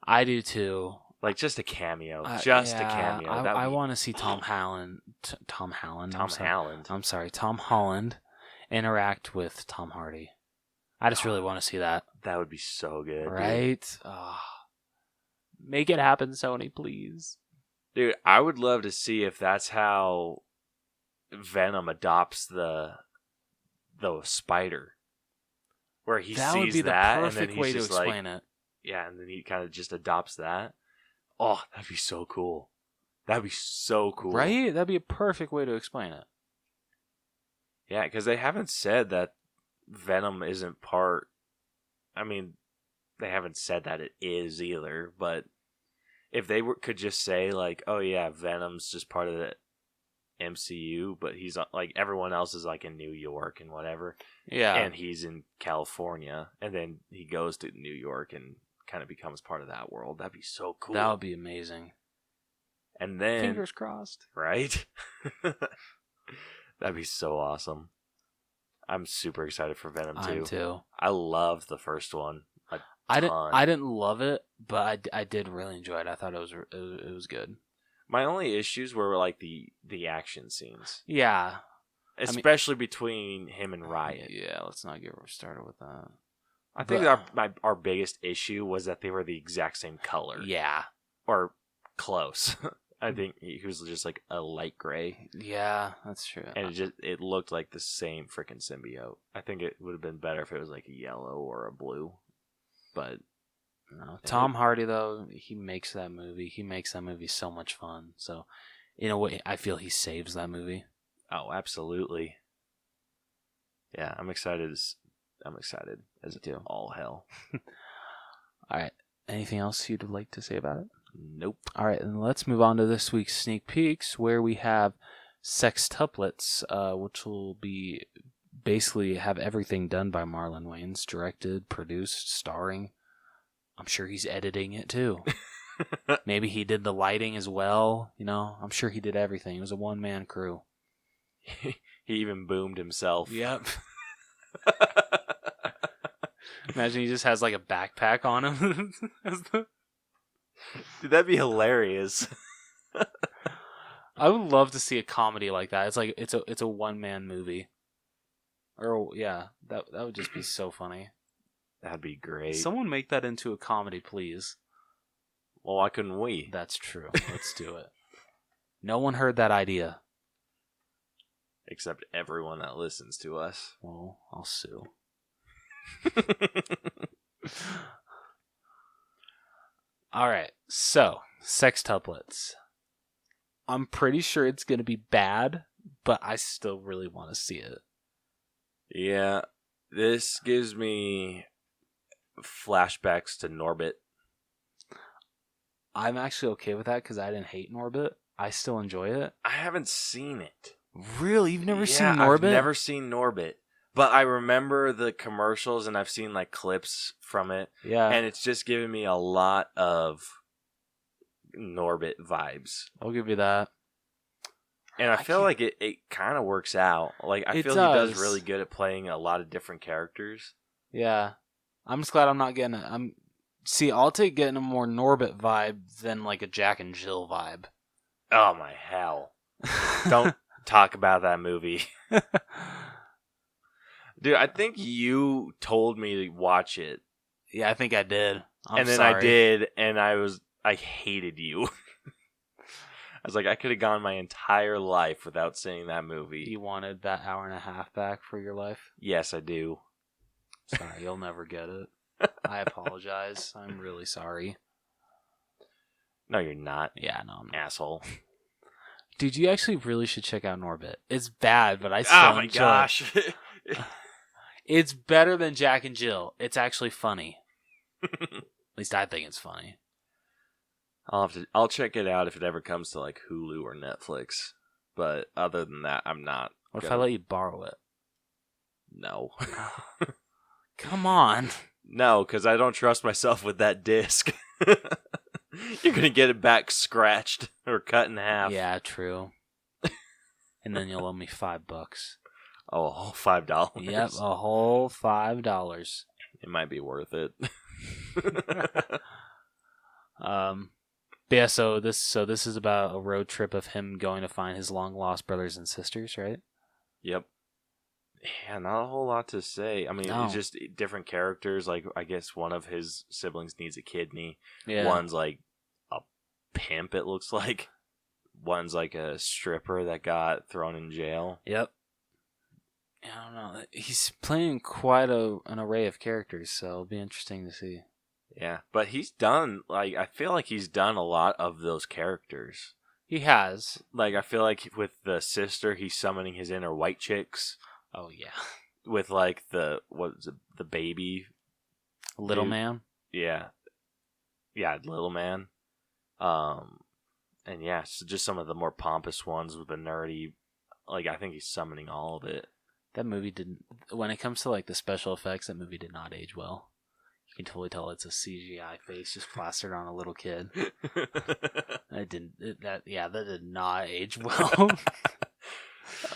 I do too. Like just a cameo, a cameo. I want to see Tom Holland. Tom Holland interact with Tom Hardy. I just really want to see that. That would be so good, right? Make it happen, Sony, please. Dude, I would love to see if that's how Venom adopts the spider, where he that sees would be that, the perfect and then he's way to just explain it. Yeah, and then he kind of just adopts that. Oh, that'd be so cool. That'd be so cool, right? That'd be a perfect way to explain it. Yeah, because they haven't said that Venom isn't part. I mean, they haven't said that it is either, but if they could just say like, "Oh yeah, Venom's just part of the MCU," but he's like everyone else is like in New York and whatever, and he's in California, and then he goes to New York and kind of becomes part of that world. That'd be so cool. That would be amazing. And then fingers crossed, right? That'd be so awesome. I'm super excited for Venom 2. I'm too. I loved the first one. I didn't love it, but I did really enjoy it. I thought it was good. My only issues were like the action scenes. Yeah. Especially between him and Riot. Yeah, let's not get started with that. I think our biggest issue was that they were the exact same color. Yeah. Or close. I think he was just like a light gray. Yeah, that's true. And it looked like the same freaking symbiote. I think it would have been better if it was like a yellow or a blue. But no. Tom Hardy, though, he makes that movie. He makes that movie so much fun. So, in a way, I feel he saves that movie. Oh, absolutely. Yeah, I'm excited as all hell. All right. Anything else you'd like to say about it? Nope. All right, and let's move on to this week's sneak peeks, where we have Sextuplets, which will be basically have everything done by Marlon Wayans, directed, produced, starring. I'm sure he's editing it too. Maybe he did the lighting as well. I'm sure he did everything. It was a one-man crew. He even boomed himself. Yep. Imagine he just has like a backpack on him. Dude, that'd be hilarious. I would love to see a comedy like that. It's like it's a one-man movie. Or yeah, that would just be so funny. That'd be great. Someone make that into a comedy, please. Well, why couldn't we? That's true. Let's do it. No one heard that idea. Except everyone that listens to us. Well, I'll sue. All right, so Sextuplets. I'm pretty sure it's going to be bad, but I still really want to see it. Yeah, this gives me flashbacks to Norbit. I'm actually okay with that because I didn't hate Norbit. I still enjoy it. I haven't seen it. Really? You've never seen Norbit? I've never seen Norbit. But I remember the commercials and I've seen like clips from it. Yeah. And it's just giving me a lot of Norbit vibes. I'll give you that. And I feel like it kind of works out. Like I feel he does really good at playing a lot of different characters. Yeah. I'm just glad I'm not getting it. I'll take getting a more Norbit vibe than like a Jack and Jill vibe. Oh my hell. Don't talk about that movie. Dude, I think you told me to watch it. Yeah, I think I did. And then I did, and I hated you. I was like, I could have gone my entire life without seeing that movie. You wanted that hour and a half back for your life? Yes, I do. Sorry, you'll never get it. I apologize. I'm really sorry. No, you're not. Yeah, no, I'm not. Asshole. Dude, you actually really should check out Norbit. It's bad, but I still enjoy it. Oh my gosh. It's better than Jack and Jill. It's actually funny. At least I think it's funny. I'll check it out if it ever comes to like Hulu or Netflix. But other than that, I'm not. What if I let you borrow it? No. Come on. No, because I don't trust myself with that disc. You're going to get it back scratched or cut in half. Yeah, true. And then you'll owe me $5. Oh, $5. Yep, a whole $5. It might be worth it. Yeah, so this is about a road trip of him going to find his long lost brothers and sisters, right? Yep. Yeah, not a whole lot to say. I mean, It's just different characters. Like, I guess one of his siblings needs a kidney. Yeah. One's like a pimp, it looks like. One's like a stripper that got thrown in jail. Yep. I don't know. He's playing quite an array of characters, so it'll be interesting to see. Yeah, but he's done, like, I feel like he's done a lot of those characters. He has. Like, I feel like with the sister, he's summoning his inner white chicks. Oh, yeah. with like the baby Little dude. Man. Yeah, Little Man. And yeah, so just some of the more pompous ones with the nerdy. Like I think he's summoning all of it. That movie didn't. When it comes to like the special effects, that movie did not age well. You can totally tell it's a CGI face just plastered on a little kid. That did not age well.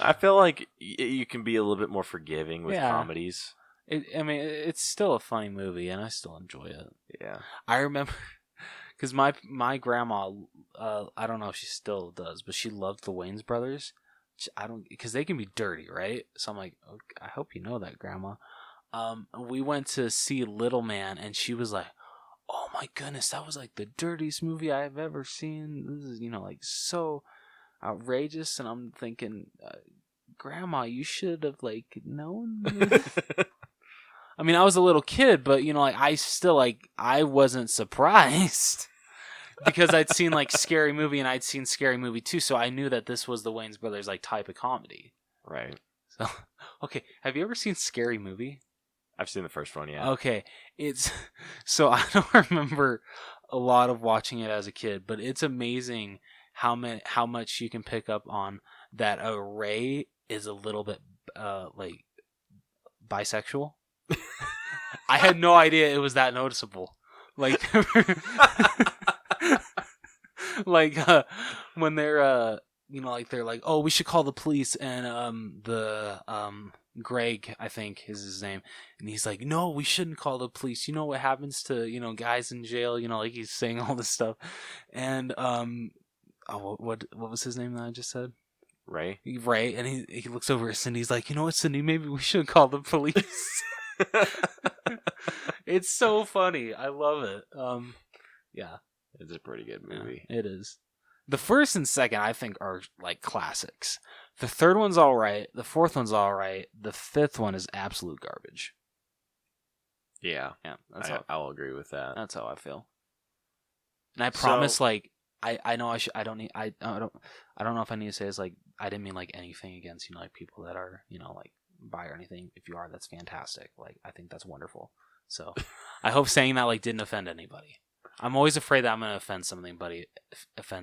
I feel like you can be a little bit more forgiving with comedies. It's still a funny movie, and I still enjoy it. Yeah, I remember because my grandma, I don't know if she still does, but she loved the Wayans brothers. Because they can be dirty, right? So I'm like, okay, I hope you know that, Grandma. We went to see Little Man, and she was like, "Oh my goodness, that was like the dirtiest movie I've ever seen. This is, like so outrageous." And I'm thinking, Grandma, you should have like known. I mean, I was a little kid, but like I wasn't surprised. Because I'd seen like Scary Movie and I'd seen Scary Movie 2, so I knew that this was the Wayans brothers like type of comedy. Right. So, okay, have you ever seen Scary Movie? I've seen the first one, yeah. Okay, so I don't remember a lot of watching it as a kid, but it's amazing how much you can pick up on that. Ray is a little bit like bisexual. I had no idea it was that noticeable. Like. Like when they're they're like, oh, we should call the police, and Greg, I think is his name, and he's like, no, we shouldn't call the police. You know what happens to guys in jail? Like he's saying all this stuff, and what was his name that I just said? Ray, and he looks over at Cindy. He's like, you know what, Cindy, maybe we should call the police. It's so funny. I love it. Yeah. It's a pretty good movie. Yeah, it is. The first and second, I think, are like classics. The third one's all right. The fourth one's all right. The fifth one is absolute garbage. Yeah, I'll agree with that. That's how I feel. And I promise, I know I don't know if I need to say this. Like, I didn't mean like anything against like people that are like bi or anything. If you are, that's fantastic. Like, I think that's wonderful. So, I hope saying that like didn't offend anybody. I'm always afraid that I'm going to offend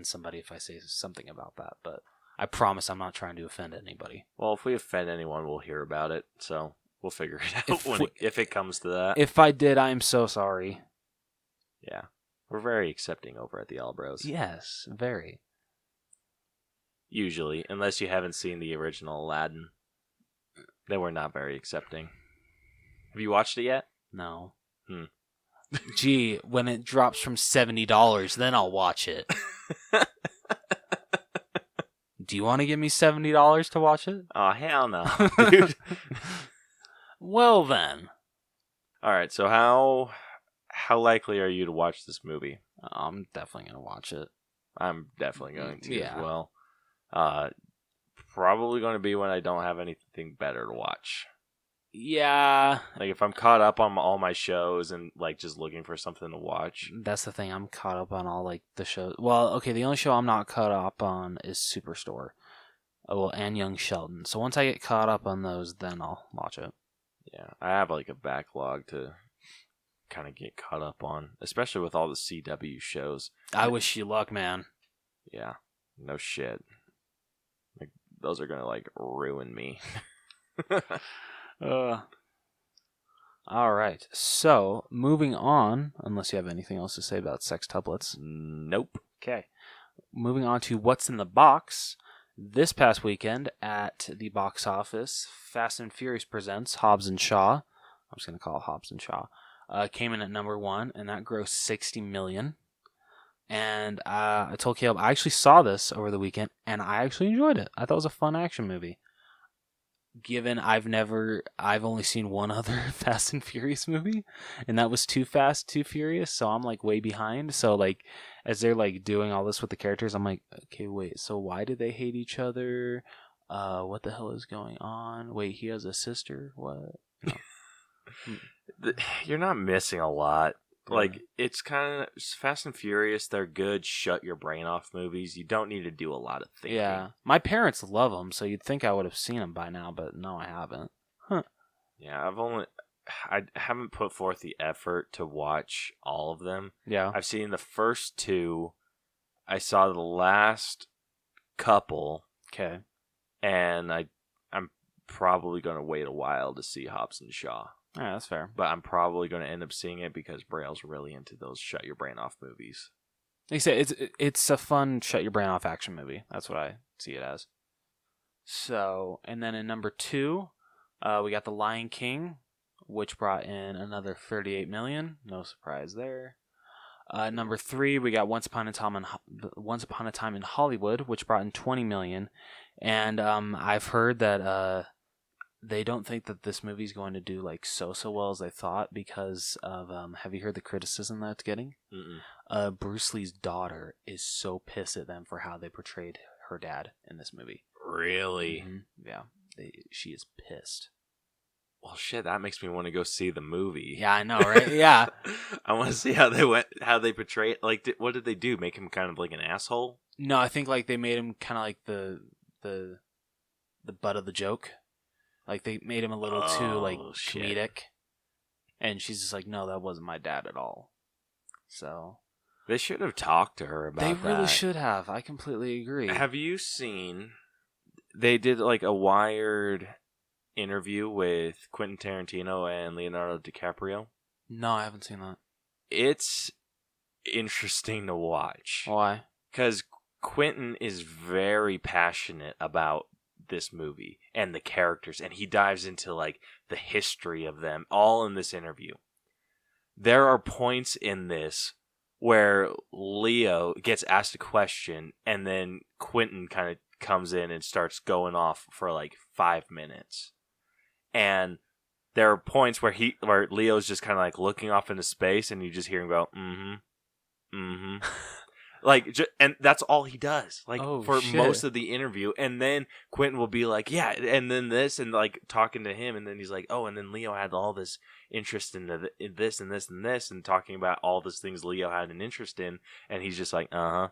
somebody if I say something about that, but I promise I'm not trying to offend anybody. Well, if we offend anyone, we'll hear about it, so we'll figure it out if it comes to that. If I did, I am so sorry. Yeah. We're very accepting over at the All Bros. Yes, very. Usually, unless you haven't seen the original Aladdin, then we're not very accepting. Have you watched it yet? No. Gee, when it drops from $70, then I'll watch it. Do you want to give me $70 to watch it? Oh, hell no, dude. Well then. All right, so how likely are you to watch this movie? I'm definitely going to watch it. I'm definitely going to as well. Probably going to be when I don't have anything better to watch. Yeah. Like if I'm caught up on all my shows and like just looking for something to watch. That's the thing. I'm caught up on all like the shows. Well, okay, the only show I'm not caught up on is Superstore. And Young Sheldon. So once I get caught up on those, then I'll watch it. Yeah, I have like a backlog to kind of get caught up on, especially with all the CW shows. I wish you luck, man. Yeah, no shit. Like those are gonna like ruin me. All right. So, moving on, unless you have anything else to say about Sextuplets. Nope. Okay. Moving on to What's in the Box. This past weekend at the box office, Fast and Furious presents Hobbs and Shaw. I'm just going to call it Hobbs and Shaw. Came in at number 1, and that grossed $60 million. And I told Caleb, I actually saw this over the weekend, and I actually enjoyed it. I thought it was a fun action movie. Given I've only seen one other Fast and Furious movie, and that was Too Fast, Too Furious, so I'm like way behind. So like as they're like doing all this with the characters, I'm like, okay, wait, so why do they hate each other? What the hell is going on? Wait, he has a sister? What? No. You're not missing a lot. Like, it's kind of Fast and Furious. They're good shut your brain off movies. You don't need to do a lot of thinking. Yeah. My parents love them, so you'd think I would have seen them by now, but no, I haven't. Huh. Yeah, I haven't put forth the effort to watch all of them. Yeah. I've seen the first two. I saw the last couple, Okay. and I'm probably going to wait a while to see Hobbs and Shaw. Yeah, that's fair. But I'm probably going to end up seeing it because Braille's really into those shut your brain off movies. Like I said, it's a fun shut your brain off action movie. That's what I see it as. So, and then in number 2, we got The Lion King, which brought in another $38 million. No surprise there. Number 3, we got Once Upon a Time in Hollywood, which brought in $20 million. And I've heard that they don't think that this movie's going to do like so well as they thought because of have you heard the criticism that it's getting? Mm-mm. Bruce Lee's daughter is so pissed at them for how they portrayed her dad in this movie. Really? Mm-hmm. Yeah, she is pissed. Well, shit, that makes me want to go see the movie. Yeah, I know, right? Yeah. I want to see how they portray it. Like, what did they do? Make him kind of like an asshole? No, I think like they made him kind of like the butt of the joke. Like they made him a little too like comedic, and she's just like, "No, that wasn't my dad at all." So they should have talked to her about that. They really should have. I completely agree. Have you seen? They did like a Wired interview with Quentin Tarantino and Leonardo DiCaprio. No, I haven't seen that. It's interesting to watch. Why? Because Quentin is very passionate about this movie and the characters, and he dives into like the history of them all in this interview. There are points in this where Leo gets asked a question and then Quentin kind of comes in and starts going off for like 5 minutes. And there are points where Leo's just kind of like looking off into space and you just hear him go, like, and that's all he does, like, most of the interview. And then Quentin will be like, yeah, and then this, and like talking to him, and then he's like, oh, and then Leo had all this interest in this and this and this, and talking about all these things Leo had an interest in, and he's just like, yeah,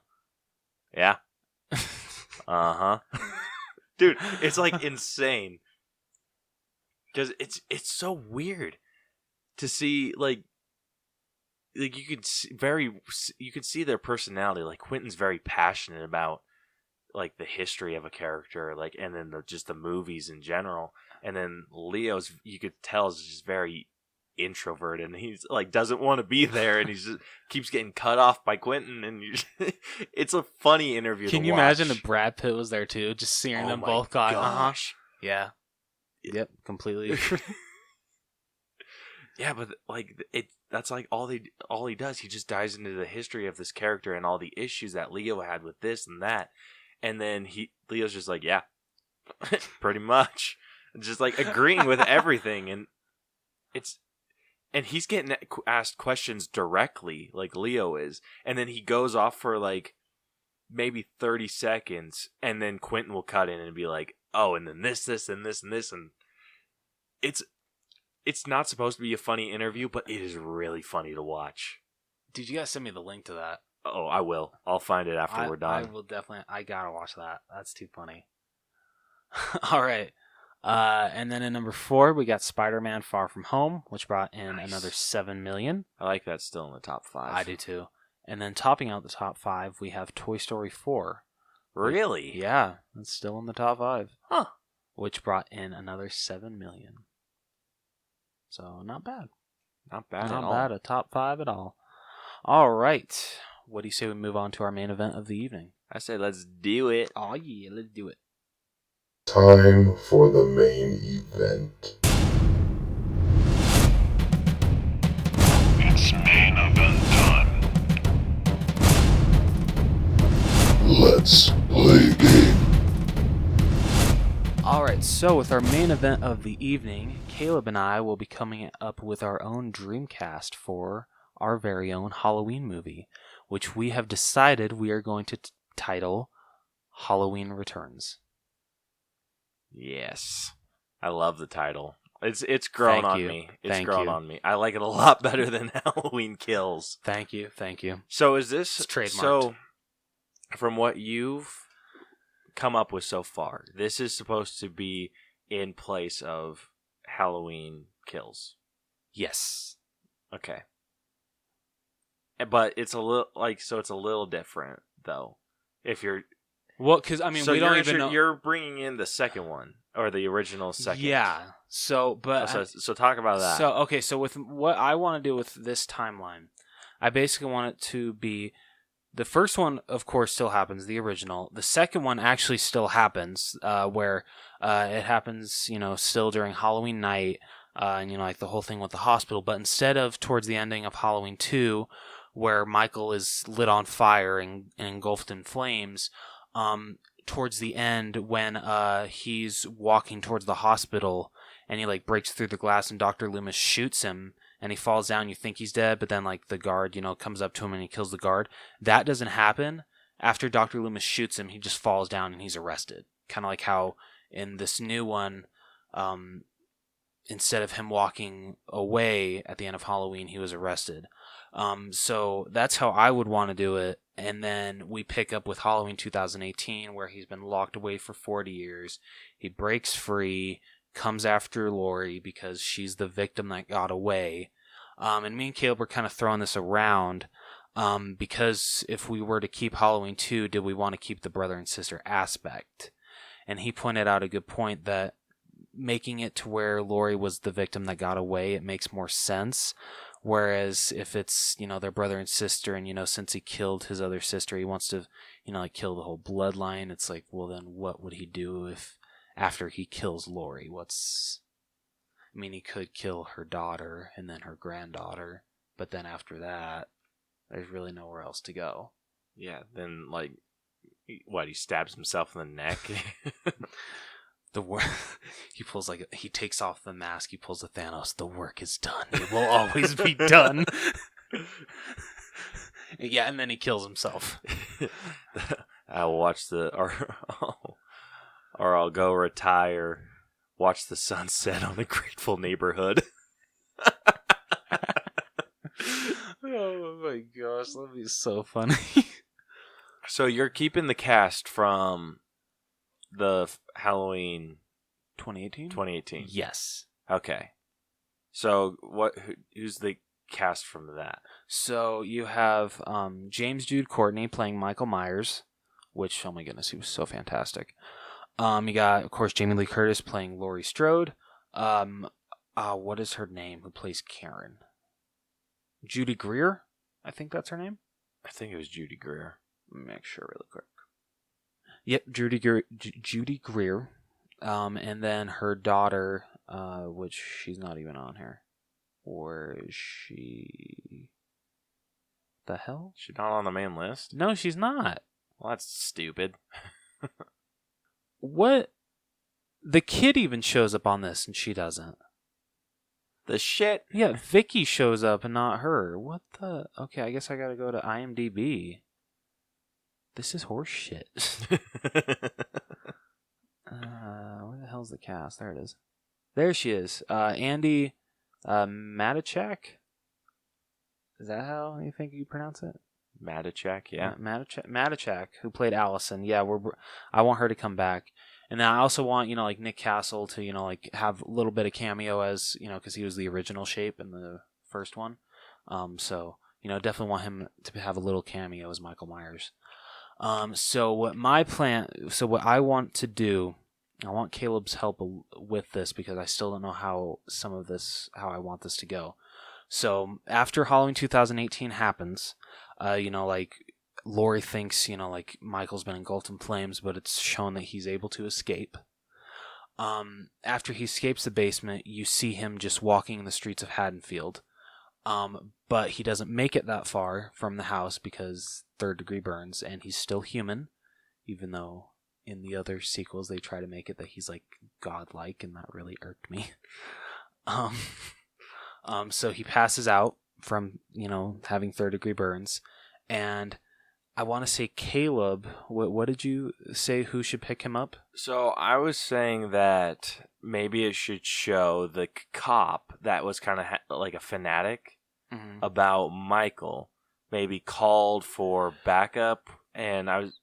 dude, it's like insane, because it's so weird to see like you could see their personality. Like Quentin's very passionate about like the history of a character, like, and then just the movies in general. And then Leo's, you could tell, is just very introverted, and he's like doesn't want to be there, and he's just keeps getting cut off by Quentin. And it's a funny interview. Can you imagine if Brad Pitt was there too, just seeing them both going, yeah, yep, completely. Yeah, but like that's like all he does. He just dives into the history of this character and all the issues that Leo had with this and that, and then Leo's just like, yeah, pretty much, just like agreeing with everything, and he's getting asked questions directly, like Leo is, and then he goes off for like maybe 30 seconds, and then Quentin will cut in and be like, oh, and then this, and this, and this, and it's not supposed to be a funny interview, but it is really funny to watch. Did you guys send me the link to that? Oh, I will. I'll find it after we're done. I will definitely. I gotta watch that. That's too funny. All right. And then in number 4, we got Spider-Man: Far From Home, which brought in another $7 million. I like that still in the top 5. I do too. And then topping out the top 5, we have Toy Story 4. Really? Yeah, it's still in the top 5. Huh. Which brought in another $7 million. So, not bad. Not bad at all. Not bad, a top 5 at all. All right. What do you say we move on to our main event of the evening? I say let's do it. Oh, yeah, let's do it. Time for the main event. It's main event time. Let's play a game. Alright, so with our main event of the evening, Caleb and I will be coming up with our own Dreamcast for our very own Halloween movie, which we have decided we are going to title Halloween Returns. Yes. I love the title. It's grown on me. It's grown on me. I like it a lot better than Halloween Kills. Thank you. So is this... It's trademarked. So, from what you've come up with so far, this is supposed to be in place of Halloween Kills. Yes. Okay. But it's a little it's a little different though. If you're Well, because I mean, we don't even know. You're bringing in the second one or the original second. Yeah. So, but so talk about that. So okay. So with what I want to do with this timeline, I basically want it to be the first one, of course, still happens. The original. The second one actually still happens, where it happens, still during Halloween night, and like the whole thing with the hospital. But instead of towards the ending of Halloween 2, where Michael is lit on fire and engulfed in flames, towards the end when he's walking towards the hospital and he like breaks through the glass and Dr. Loomis shoots him and he falls down. You think he's dead, but then like the guard, comes up to him and he kills the guard. That doesn't happen. After Dr. Loomis shoots him, he just falls down and he's arrested. Kind of like how in this new one, instead of him walking away at the end of Halloween, he was arrested. So that's how I would want to do it. And then we pick up with Halloween 2018, where he's been locked away for 40 years. He breaks free, comes after Laurie because she's the victim that got away. And me and Caleb were kind of throwing this around because if we were to keep Halloween 2, did we want to keep the brother and sister aspect? And he pointed out a good point that making it to where Laurie was the victim that got away, it makes more sense. Whereas if it's, their brother and sister and, since he killed his other sister, he wants to, kill the whole bloodline. It's like, well, then what would he do if after he kills Laurie? He could kill her daughter and then her granddaughter. But then after that, there's really nowhere else to go. Yeah, then he stabs himself in the neck? He takes off the mask, he pulls the Thanos, the work is done. It will always be done. Yeah, and then he kills himself. I'll watch or I'll go retire, watch the sunset on the Grateful Neighborhood. Oh my gosh, that'd be so funny. So you're keeping the cast from the Halloween 2018? Yes. Okay. So who's the cast from that? So you have James Jude Courtney playing Michael Myers, which, oh my goodness, he was so fantastic. You got, of course, Jamie Lee Curtis playing Laurie Strode. What is her name? Who plays Karen? Judy Greer? I think that's her name. I think it was Judy Greer. Let me make sure really quick. Yep, Judy Greer. And then her daughter, which she's not even on here. Or is she? The hell? She's not on the main list? No, she's not. Well, that's stupid. What? The kid even shows up on this and she doesn't. The shit? Yeah, Vicky shows up and not her. What the? Okay, I guess I gotta go to IMDb. This is horse shit. Where the hell's the cast? There it is. There she is. Andy Matichak? Is that how you think you pronounce it? Matichak, yeah. Matichak, who played Allison. Yeah, I want her to come back. And then I also want, like Nick Castle to, have a little bit of cameo as, because he was the original Shape in the first one. So, definitely want him to have a little cameo as Michael Myers. So what I want to do, I want Caleb's help with this because I still don't know how I want this to go. So after Halloween 2018 happens, Laurie thinks, Michael's been engulfed in flames, but it's shown that he's able to escape. After he escapes the basement, you see him just walking in the streets of Haddonfield. But he doesn't make it that far from the house because third-degree burns, and he's still human, even though in the other sequels they try to make it that he's godlike, and that really irked me. So he passes out from having third-degree burns, and I want to say Caleb. What did you say? Who should pick him up? So I was saying that maybe it should show the cop that was kind of like a fanatic about Michael, maybe called for backup, and I was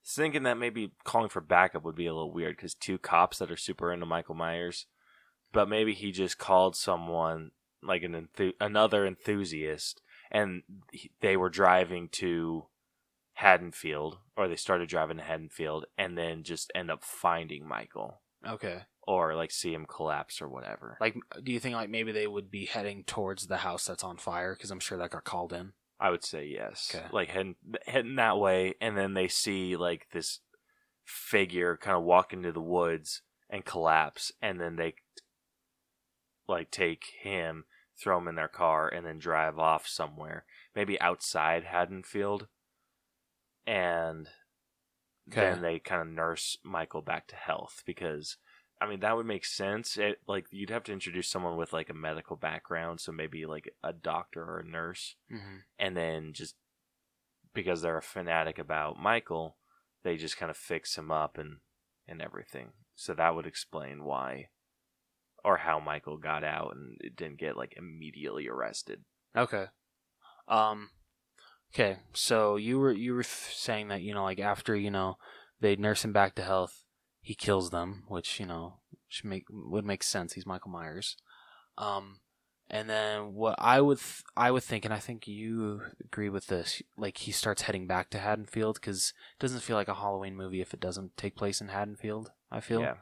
thinking that maybe calling for backup would be a little weird because two cops that are super into Michael Myers, but maybe he just called someone like another enthusiast, and they were driving to Haddonfield, or they started driving to Haddonfield, and then just end up finding Michael. Okay. Or like see him collapse or whatever. Like, do you think like maybe they would be heading towards the house that's on fire? Because I'm sure that got called in. I would say yes. Okay. Like heading that way, and then they see like this figure kind of walk into the woods and collapse, and then they like take him, throw him in their car, and then drive off somewhere, maybe outside Haddonfield, and then they kind of nurse Michael back to health. Because I mean, that would make sense. Like, you'd have to introduce someone with like a medical background, so maybe like a doctor or a nurse, and then just because they're a fanatic about Michael, they just kind of fix him up and everything. So that would explain why or how Michael got out and it didn't get like immediately arrested. Okay. Okay. So you were saying that, you know, like after, you know, they nurse him back to health, he kills them, which, you know, would make sense. He's Michael Myers. And then what I would think, and I think you agree with this, like he starts heading back to Haddonfield, because it doesn't feel like a Halloween movie if it doesn't take place in Haddonfield, I feel. Yeah.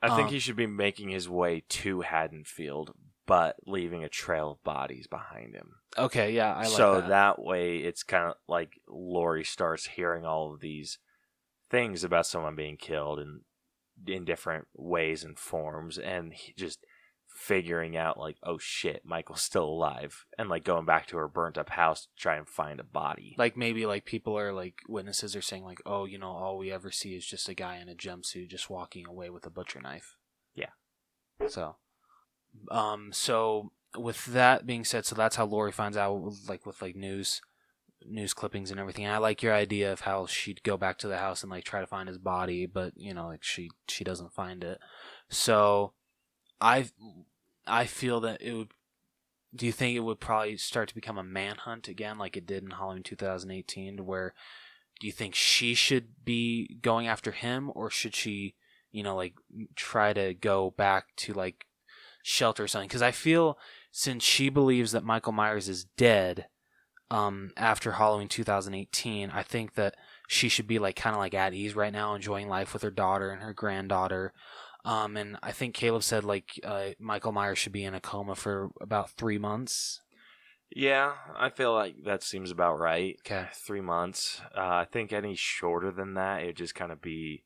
I think he should be making his way to Haddonfield, but leaving a trail of bodies behind him. Okay, yeah, I like so that. that way it's kind of like Laurie starts hearing all of these things about someone being killed and in different ways and forms, and he just figuring out like, oh shit, Michael's still alive, and like going back to her burnt up house to try and find a body. Like maybe like people are like witnesses are saying like, oh, you know, all we ever see is just a guy in a jumpsuit just walking away with a butcher knife. Yeah. So with that being said, so that's how Laurie finds out, like with like news clippings and everything. And I like your idea of how she'd go back to the house and like try to find his body, but you know, like she doesn't find it. So I feel that it would. Do you think it would probably start to become a manhunt again, like it did in Halloween 2018? Where do you think she should be going after him, or should she, you know, like try to go back to like shelter or something? Because I feel since she believes that Michael Myers is dead, after Halloween 2018, I think that she should be like kind of like at ease right now, enjoying life with her daughter and her granddaughter. And I think Caleb said like Michael Myers should be in a coma for about 3 months. Yeah, I feel like that seems about right. Okay. 3 months. I think any shorter than that, it'd just kind of be.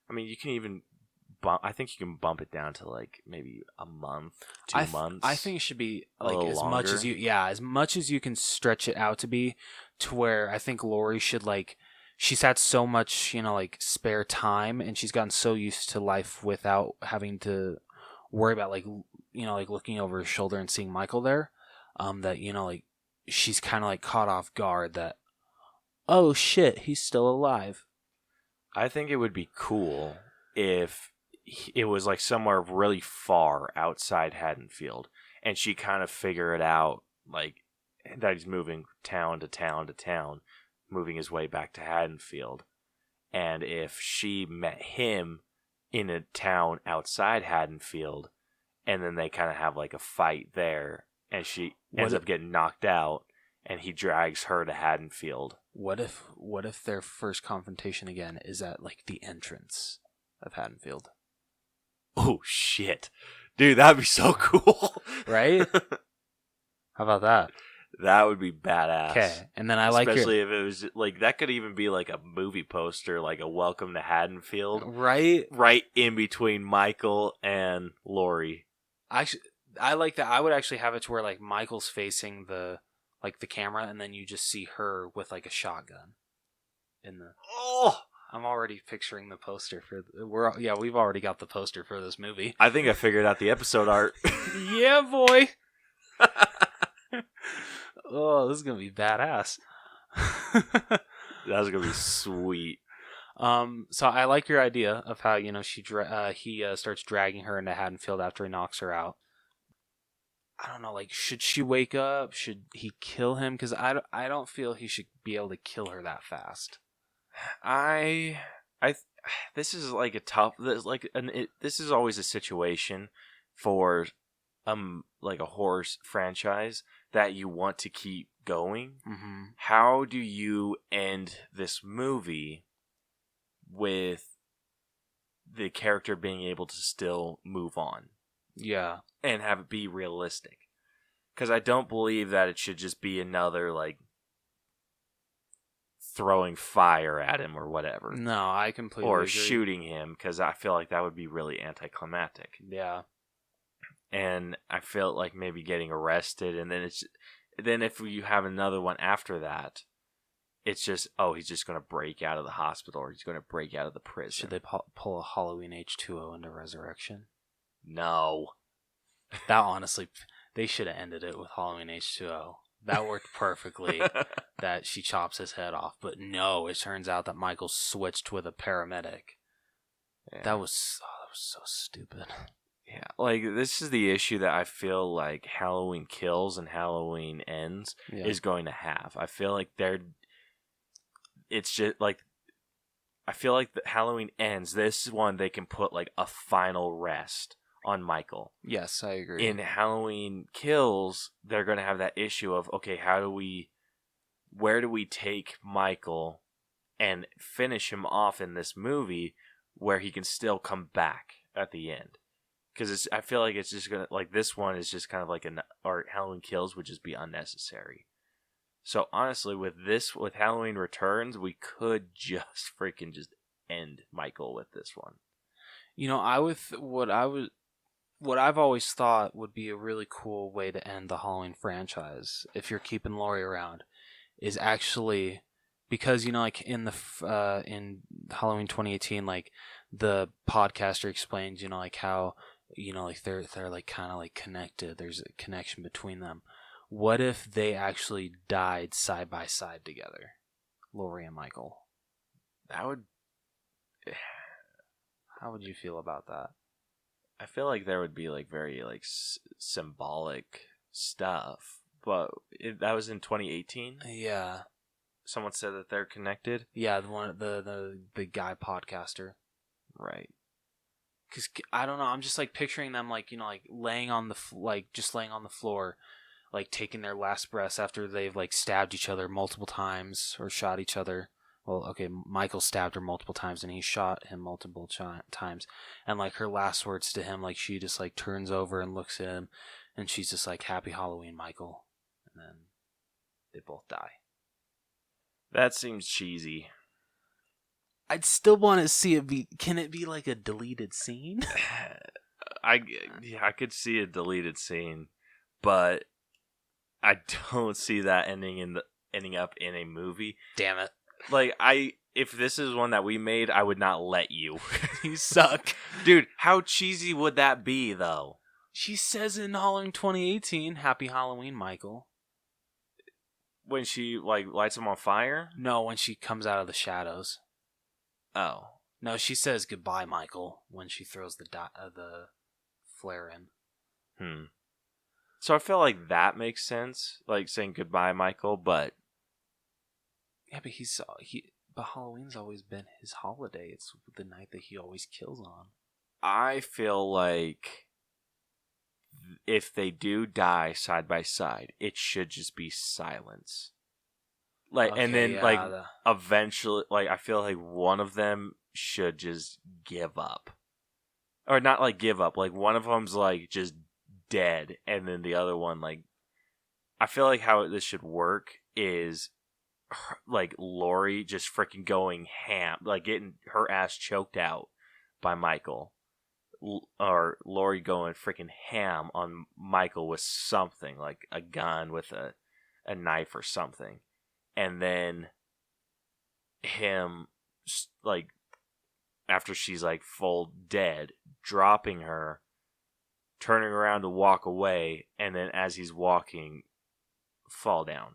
I mean, you can even I think you can bump it down to like maybe a month, 2 months. I think it should be like as longer. much as as much as you can stretch it out to be, to where I think Laurie should like. She's had so much, you know, like spare time, and she's gotten so used to life without having to worry about like, you know, like looking over her shoulder and seeing Michael there. That, you know, like she's kind of like caught off guard that, oh shit, he's still alive. I think it would be cool if it was like somewhere really far outside Haddonfield, and she kind of figured out like that he's moving town to town to town, moving his way back to Haddonfield. And if she met him in a town outside Haddonfield, and then they kind of have like a fight there, and she ends up getting knocked out, and he drags her to Haddonfield. What if their first confrontation again is at like the entrance of Haddonfield? Oh shit, dude, that'd be so cool, right? How about that? That would be badass. Okay, and then especially if it was like that could even be like a movie poster, like a "Welcome to Haddonfield," right in between Michael and Laurie. I like that. I would actually have it to where like Michael's facing the camera, and then you just see her with like a shotgun in the. Oh, I'm already picturing the poster for. We've already got the poster for this movie. I think I figured out the episode art. Yeah, boy. Oh, this is gonna be badass. That's gonna be sweet. So I like your idea of how, you know, he starts dragging her into Haddonfield after he knocks her out. I don't know, like, should she wake up? Should he kill him? Because I don't feel he should be able to kill her that fast. This is like a tough. This is always a situation for like a horror franchise that you want to keep going. Mm-hmm. How do you end this movie with the character being able to still move on? Yeah. And have it be realistic? Because I don't believe that it should just be another, like, throwing fire at him or whatever. No, I completely or agree. shooting him, because I feel like that would be really anticlimactic. Yeah. And I felt like maybe getting arrested, and then if you have another one after that, it's just, oh, he's just going to break out of the hospital, or he's going to break out of the prison. Should they pull a Halloween H2O into Resurrection? No. That honestly, they should have ended it with Halloween H2O. That worked perfectly, that she chops his head off. But no, it turns out that Michael switched with a paramedic. Yeah. That was so stupid. Yeah, like, this is the issue that I feel like Halloween Kills and Halloween Ends is going to have. I feel like it's just, like, I feel like the Halloween Ends, this one, they can put, like, a final rest on Michael. Yes, I agree. In Halloween Kills, they're going to have that issue of, okay, where do we take Michael and finish him off in this movie where he can still come back at the end? Because I feel like it's just going to, like, this one is just kind of like or Halloween Kills would just be unnecessary. So honestly, with Halloween Returns, we could just freaking just end Michael with this one. You know, what I've always thought would be a really cool way to end the Halloween franchise, if you're keeping Laurie around, is actually, because, you know, like in in Halloween 2018, like the podcaster explains, you know, like how, you know, like they're like kind of like connected. There's a connection between them. What if they actually died side by side together, Laurie and Michael? That would. How would you feel about that? I feel like there would be, like, very, like, symbolic stuff, but that was in 2018. Yeah. Someone said that they're connected. Yeah, the guy podcaster. Right. Because I don't know, I'm just like picturing them, like, you know, like laying on the floor, like taking their last breaths after they've like stabbed each other multiple times or shot each other. Well, okay, Michael stabbed her multiple times and he shot him multiple times, and like her last words to him, like she just like turns over and looks at him, and she's just like, "Happy Halloween, Michael," and then they both die. That seems cheesy. I'd still want to see it be. Can it be like a deleted scene? I could see a deleted scene, but I don't see that ending up in a movie. Damn it! Like, if this is one that we made, I would not let you. You suck, dude. How cheesy would that be, though? She says in Halloween 2018, "Happy Halloween, Michael." When she like lights him on fire? No, when she comes out of the shadows. Oh. No, she says goodbye, Michael, when she throws the flare in. So I feel like that makes sense, like saying goodbye, Michael, but yeah, but Halloween's always been his holiday. It's the night that he always kills on. I feel like if they do die side by side, it should just be silence. Like, okay, and then eventually, like, I feel like one of them should just give up, or not like give up. Like, one of them's like just dead, and then the other one, like, I feel like how this should work is like Laurie just freaking going ham, like getting her ass choked out by Michael, or Laurie going freaking ham on Michael with something like a gun with a knife or something. And then him, like, after she's, like, full dead, dropping her, turning around to walk away, and then as he's walking, fall down.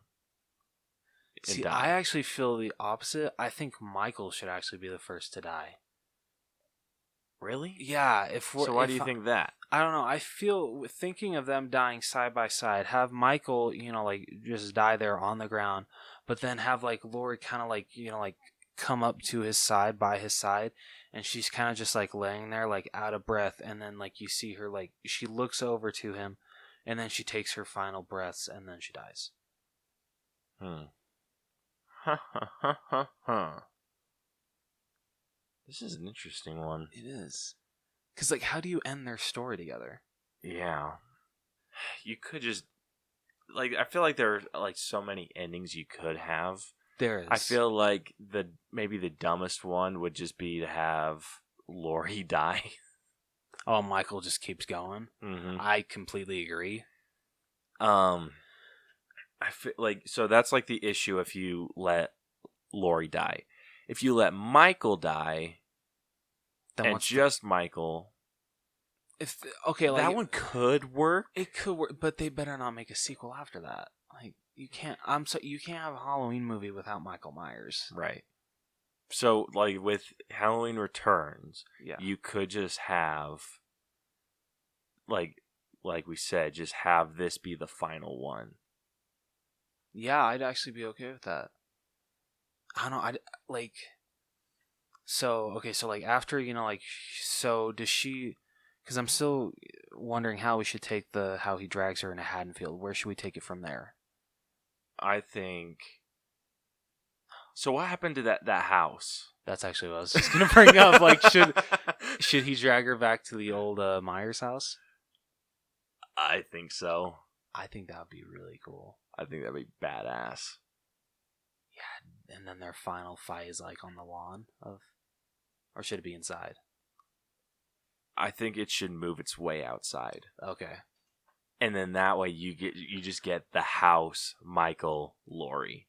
See, I actually feel the opposite. I think Michael should actually be the first to die. Really? Yeah. So why do you think that? I don't know. I feel, thinking of them dying side by side, have Michael, you know, like, just die there on the ground, but then have, like, Laurie kind of, like, you know, like, come up to his side, by his side, and she's kind of just like laying there like out of breath, and then like you see her like she looks over to him, and then she takes her final breaths, and then she dies. This is an interesting one. It is. Because like, how do you end their story together? Yeah. You could just like, I feel like there are like so many endings you could have. There is. I feel like maybe the dumbest one would just be to have Laurie die. Oh, Michael just keeps going. Mm-hmm. I completely agree. I feel like, so that's like the issue if you let Laurie die. If you let Michael die, Then and just Michael, okay, like that one could work. It could work, but they better not make a sequel after that. Like you can't. You can't have a Halloween movie without Michael Myers. Right. So, like, with Halloween Returns, Yeah. you could just have, like we said, just have this be the final one. Yeah, I'd actually be okay with that. I don't know. So like after, like, so does she? Because I'm still wondering how we should take how he drags her into Haddonfield. Where should we take it from there? I think. So what happened to that house? That's actually what I was just gonna bring up. Like, should he drag her back to the old Myers house? I think so. I think that would be really cool. I think that'd be badass. Yeah, and then their final fight is like on the lawn or should it be inside? I think it should move its way outside. Okay. And then that way you just get the house, Michael, Laurie.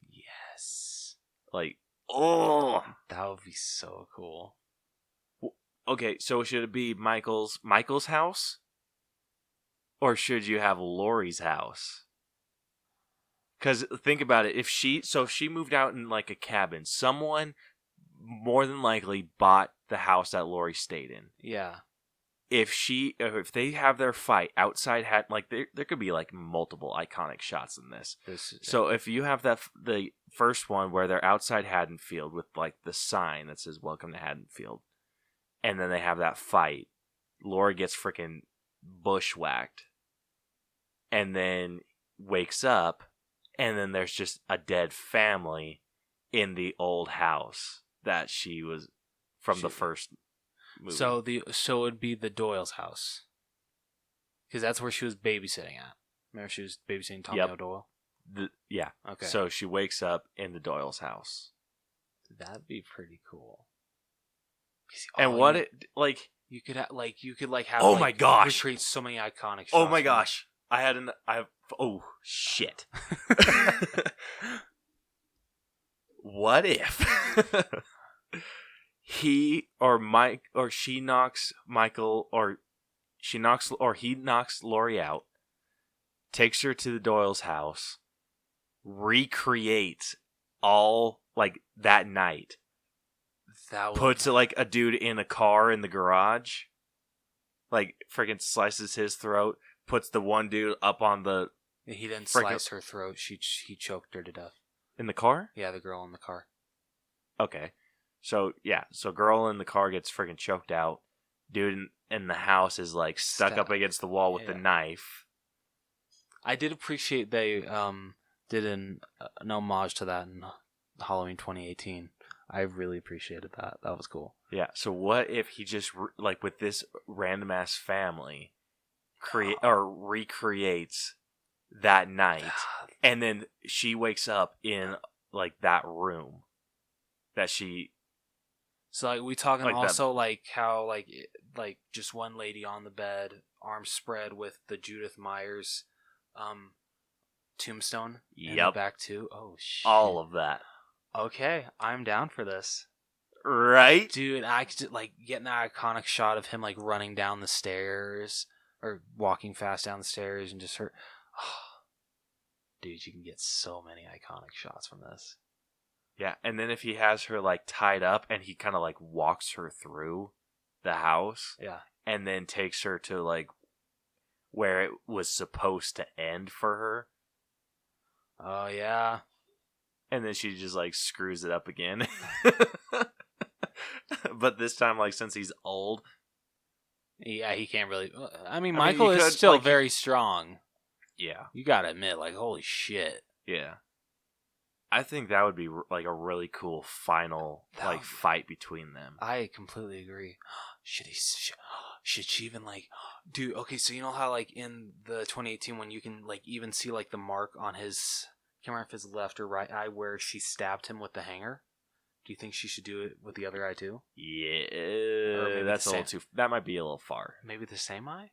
Yes. Like, oh, that would be so cool. Okay, so should it be Michael's house? Or should you have Laurie's house? Because think about it. If she moved out in like a cabin, someone more than likely bought the house that Laurie stayed in. Yeah. If they have their fight outside, like there could be like multiple iconic shots in this. So if you have the first one where they're outside Haddonfield with like the sign that says "Welcome to Haddonfield," and then they have that fight, Laurie gets freaking bushwhacked, and then wakes up, and then there's just a dead family in the old house that she was from the first movie. So it would be the Doyle's house, because that's where she was babysitting at. Remember, she was babysitting Tommy O'Doyle. Yeah. Okay. So she wakes up in the Doyle's house. That'd be pretty cool. And you could have. Oh my gosh! Create so many iconic shots. Oh my gosh! Oh shit! What if he knocks Laurie out, takes her to the Doyle's house, recreates all like that night, puts like a dude in a car in the garage, like freaking slices his throat, puts the one dude up on the. He didn't slice her throat. He choked her to death. In the car? Yeah, the girl in the car. Okay. So girl in the car gets freaking choked out. Dude in the house is like stuck up against the wall with the knife. I did appreciate they did an homage to that in Halloween 2018. I really appreciated that. That was cool. Yeah. So what if he just like with this random ass family recreates that night, and then she wakes up in like that room that she. So like we talking like also that. Like how like just one lady on the bed, arms spread with the Judith Myers tombstone in the back too. Oh shit. All of that. Okay, I'm down for this. Right? Dude, I could like getting that iconic shot of him like running down the stairs or walking fast down the stairs and just her. Oh, dude, you can get so many iconic shots from this. Yeah, and then if he has her like tied up and he kind of like walks her through the house, and then takes her to like where it was supposed to end for her. Oh yeah, And then she just like screws it up again. But this time, like, since he's old, Yeah, he can't really. I mean, you Michael is could, still like, very strong. yeah, You gotta admit, like, holy shit. yeah. I think that would be like a really cool final like fight between them. I completely agree. Should she even like, dude? Okay, so you know how like in the 2018 when you can like even see like the mark on his, I can't remember if his left or right eye where she stabbed him with the hanger. Do you think she should do it with the other eye too? Yeah, that's a little too. That might be a little far. Maybe the same eye.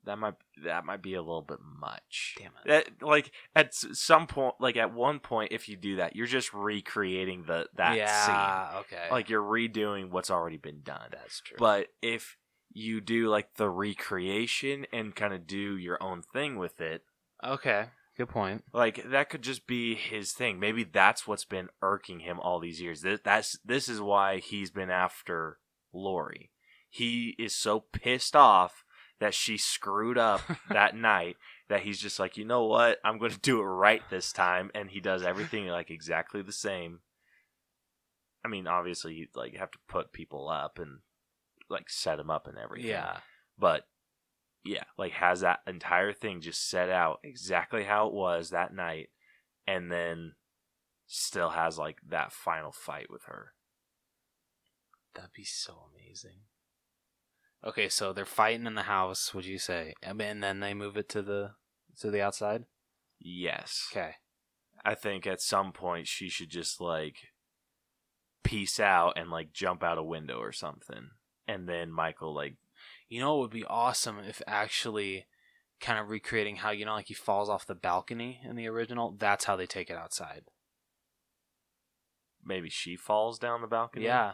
That might be a little bit much. Damn it! That, like at some point, like at one point, if you do that, you're just recreating that scene. Okay. Like you're redoing what's already been done. That's true. But if you do like the recreation and kind of do your own thing with it, okay, good point. like that could just be his thing. Maybe that's what's been irking him all these years. This is why he's been after Lori. He is so pissed off that she screwed up that night that he's just like, you know what? I'm going to do it right this time. And he does everything like exactly the same. I mean, obviously you like have to put people up and like set them up and everything. Yeah. But yeah, like has that entire thing just set out exactly how it was that night. And then still has like that final fight with her. That'd be so amazing. Okay, so they're fighting in the house, would you say? I mean, and then they move it to the outside? Yes. Okay. I think at some point she should just like peace out and like jump out a window or something. And then Michael like, you know, it would be awesome if actually kind of recreating how, you know, like he falls off the balcony in the original. That's how they take it outside. maybe she falls down the balcony. Yeah.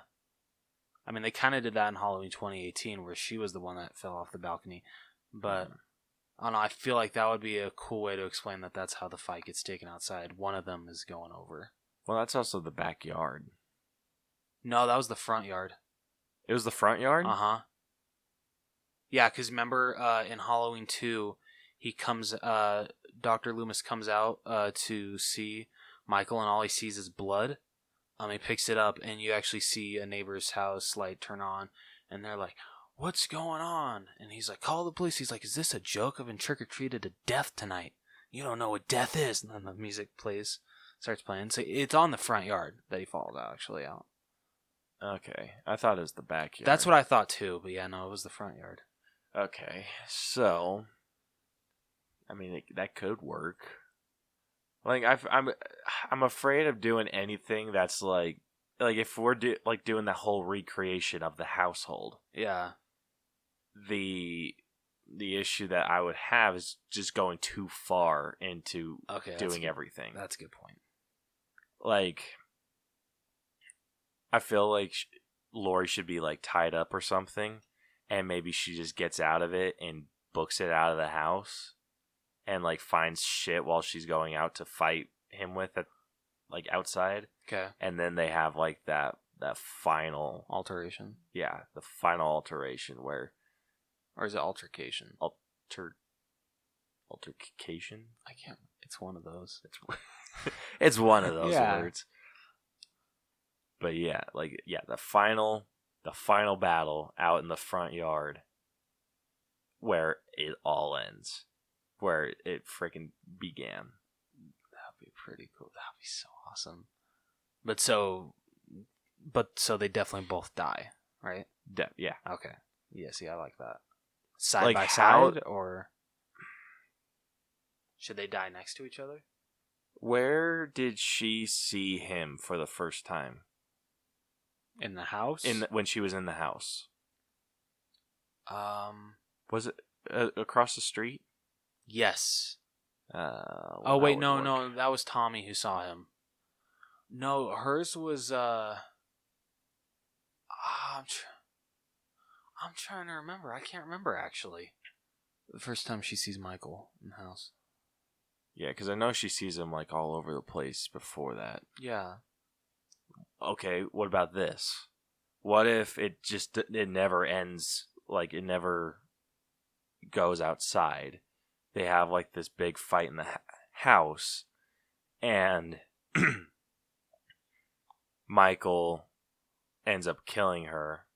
I mean, they kind of did that in Halloween 2018 where she was the one that fell off the balcony. But, I don't know, I feel like that would be a cool way to explain that that's how the fight gets taken outside. One of them is going over. Well, that's also the backyard. No, that was the front yard. It was the front yard? Uh-huh. Yeah, because remember in Halloween 2, he comes, Dr. Loomis comes out to see Michael, and all he sees is blood. He picks it up, and you actually see a neighbor's house light turn on, and they're like, "What's going on?" And he's like, "Call the police." He's like, "Is this a joke? I've been trick-or-treated to death tonight. You don't know what death is." And then the music starts playing. So it's on the front yard that he falls actually out. Okay. I thought it was the backyard. That's what I thought too, but yeah, no, it was the front yard. Okay. So, I mean, that could work. Like, I'm afraid of doing anything that's like if we're doing that whole recreation of the household. Yeah. The issue that I would have is just going too far into doing everything. That's a good point. Like, I feel like Lori should be like tied up or something, and maybe she just gets out of it and books it out of the house, and like finds shit while she's going out to fight him with it, like outside. Okay. And then they have like that final Alteration. Yeah, the final alteration where, Or is it altercation? Altercation? I can't. It's one of those. It's one of those Yeah. words. But yeah, the final battle out in the front yard where it all ends. Where it freaking began. That'd be pretty cool. That'd be so awesome. But so they definitely both die, right? Yeah. Okay. Yeah, see, I like that. Side Like by how- side, or should they die next to each other? Where did she see him for the first time? In the house? When she was in the house. Um. Was it across the street? Yes. Well, Oh wait, that would no, work. that was Tommy who saw him. No, hers was. I'm trying to remember. I can't remember actually. The first time she sees Michael in the house. Yeah, because I know she sees him like all over the place before that. Yeah. Okay, what about this? What if it never ends, like it never goes outside? They have like this big fight in the house, and Michael ends up killing her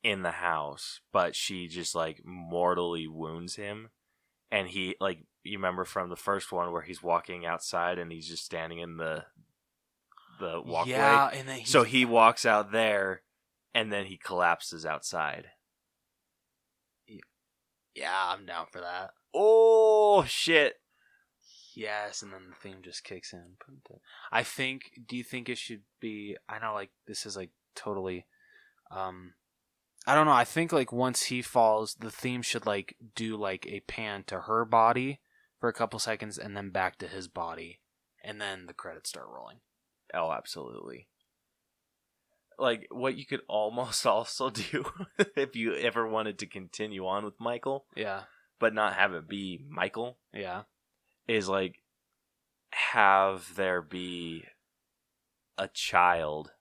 in the house, but she just like mortally wounds him. And he, like, you remember from the first one where he's walking outside and he's just standing in the walkway? Yeah, and then so he walks out there and then he collapses outside. Yeah, I'm down for that. Oh, shit. Yes, and then the theme just kicks in. Do you think it should be, I know, like, this is, like, totally, I don't know, I think, like, once he falls, the theme should, like, do, like, a pan to her body for a couple seconds, and then back to his body, and then the credits start rolling. Oh, absolutely. Like, what you could almost also do, if you ever wanted to continue on with Michael, Yeah. but not have it be Michael, Yeah. is, like, have there be a child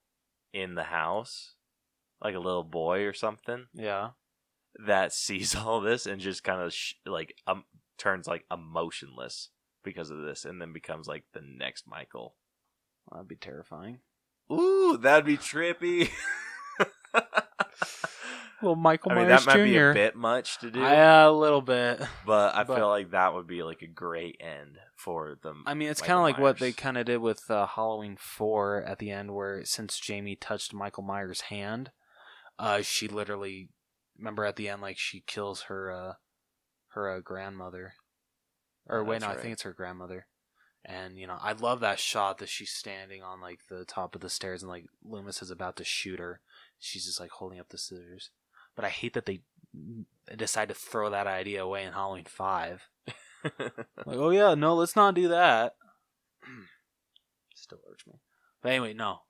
in the house, like a little boy or something, Yeah. that sees all this and just kind of turns like emotionless because of this, and then becomes like the next Michael. That'd be terrifying. Ooh, that'd be trippy. Well, Michael I mean, Myers that might Jr. be a bit much to do, A little bit. but I feel like that would be like a great end for them. I mean, it's Michael kind of like what they Myers. kind of did with Halloween 4 at the end, where since Jamie touched Michael Myers' hand, she literally, remember at the end, like, she kills her grandmother. Or wait, no, That's I think right. it's her grandmother. And, you know, I love that shot that she's standing on, like, the top of the stairs and, like, Loomis is about to shoot her. She's just, like, holding up the scissors. But I hate that they decide to throw that idea away in Halloween 5. Like, oh yeah, no, let's not do that. Still urge me. But anyway, no,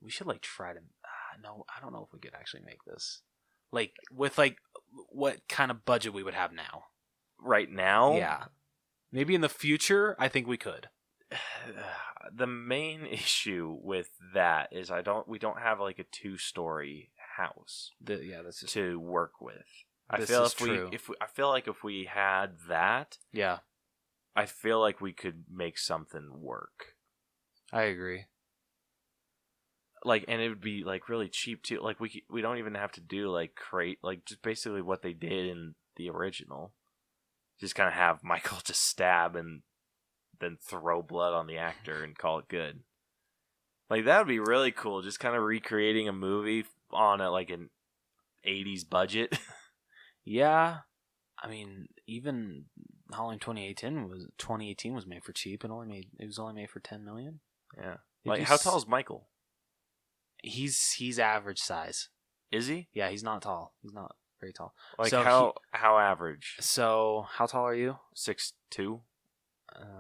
we should, like, try to, no, I don't know if we could actually make this. Like, with, like, what kind of budget we would have now. Right now, Yeah. Maybe in the future, I think we could. the main issue with that is we don't have like a 2-story house That's just to work with. I This feel is true. I feel like if we had that, yeah. I feel like we could make something work. I agree. Like, and it would be like really cheap too. Like we don't even have to do like just basically what they did in the original. Just kind of have Michael just stab and then throw blood on the actor and call it good. Like, that would be really cool. Just kind of recreating a movie on like an 80s budget. Yeah. I mean, even Halloween 2018 was made for cheap. It was only made for $10 million. Yeah. Like, how tall is Michael? He's average size. Is he? Yeah, he's not tall. He's not very tall. Like, So how average? So, how tall are you? 6'2"?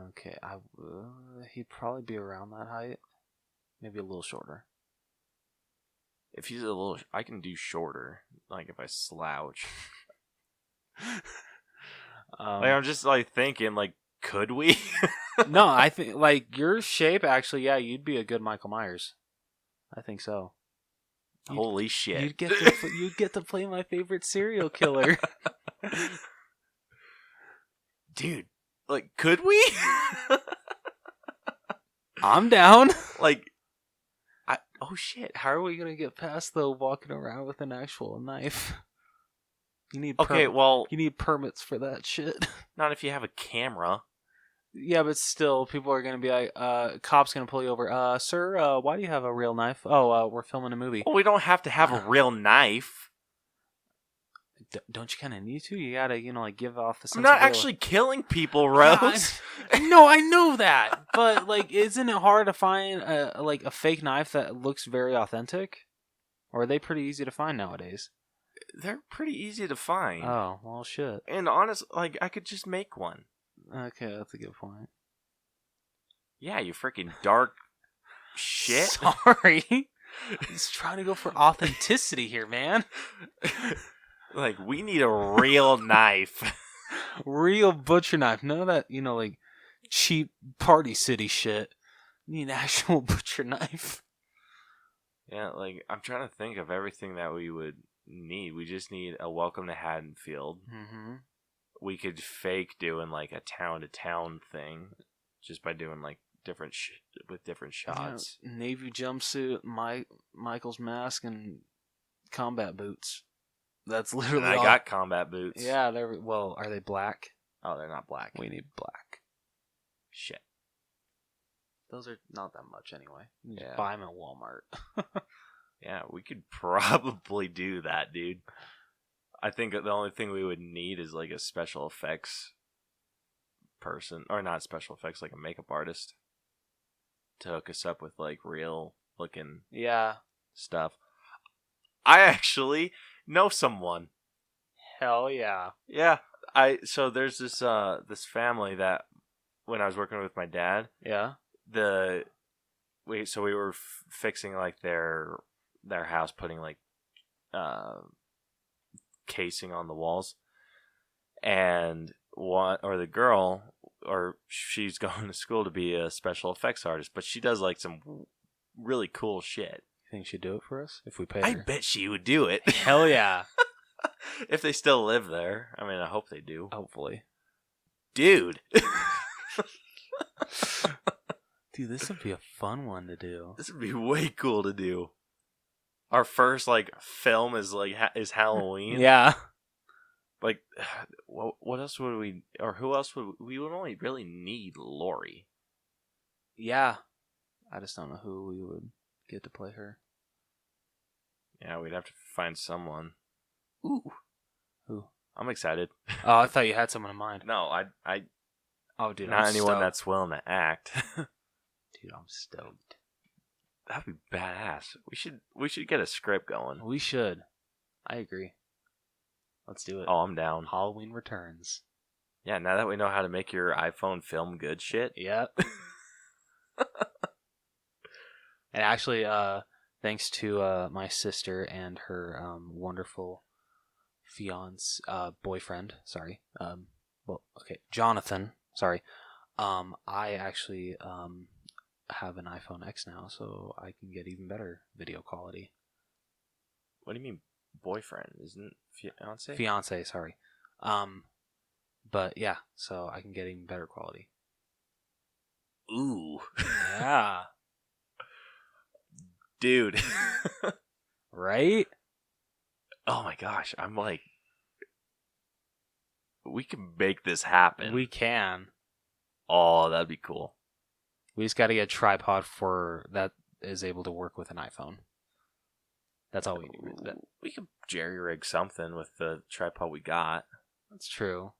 Okay, he'd probably be around that height. Maybe a little shorter. If he's a little, I can do shorter. Like, if I slouch. Like, I'm just like thinking, like, could we? No, I think, like, your shape, actually, yeah, you'd be a good Michael Myers. I think so. Holy shit! You'd get to play my favorite serial killer. Dude, like, could we? I'm down. Like, Oh shit! How are we gonna get past the walking around with an actual knife? You need well, you need permits for that shit. not if you have a camera. Yeah, but still, people are gonna be like, cop's gonna pull you over. Sir, why do you have a real knife? Oh, we're filming a movie. Well, we don't have to have a real knife. Don't you kind of need to? You gotta, like, give off the sense I'm not of actually killing people, Rose. No, I know that, but, like, isn't it hard to find a fake knife that looks very authentic? Or are they pretty easy to find nowadays? They're pretty easy to find. Oh, well, shit. And honest, like, I could just make one. Okay, that's a good point. Yeah, you freaking dark shit. Sorry. Just trying to go for authenticity here, man. Like, we need a real knife. Real butcher knife. None of that, like, cheap Party City shit. You need an actual butcher knife. Yeah, like, I'm trying to think of everything that we would need. We just need a Welcome to Haddonfield. Mm-hmm. We could fake doing, like, a town-to-town thing just by doing, like, different shots. Yeah, navy jumpsuit, Michael's mask, and combat boots. That's literally. And I got combat boots. Yeah, well, are they black? Oh, they're not black. We need black. Shit. Those are not that much anyway. You just Yeah. buy them at Walmart. Yeah, we could probably do that, dude. I think the only thing we would need is like a special effects person, or not special effects, like a makeup artist to hook us up with like real looking Yeah. stuff. I actually know someone. Hell yeah. Yeah, so there's this family that when I was working with my dad, Yeah. we were fixing like their house, putting like casing on the walls, and the girl, or she's going to school to be a special effects artist, but she does like some really cool shit. You think she'd do it for us if we paid I her? bet she would do it. Hell yeah. If they still live there. I mean, I hope they do. Hopefully. Dude. Dude, this would be a fun one to do. This would be way cool to do. Our first like film is like is Halloween. Yeah. Like, what else would we, or who else would we would only really need Lori. Yeah. I just don't know who we would get to play her. Yeah, we'd have to find someone. Ooh. Who? I'm excited. Oh, I thought you had someone in mind. No, I Oh, dude, not I'm anyone stoked. that's willing to act. Dude, I'm stoked. That'd be badass. We should get a script going. We should. I agree. Let's do it. Oh, I'm down. Halloween Returns. Yeah, now that we know how to make your iPhone film good shit. Yep. And actually, thanks to my sister and her wonderful boyfriend. Sorry. Jonathan. Sorry. I actually have an iPhone X now, so I can get even better video quality. What do you mean, boyfriend? Isn't fiance? Fiance, sorry. But yeah, so I can get even better quality. Ooh. Yeah. Dude. Right? Oh my gosh, I'm like, we can make this happen. We can. Oh, that'd be cool. We just got to get a tripod that is able to work with an iPhone. That's all we need. We could jerry rig something with the tripod we got. That's true.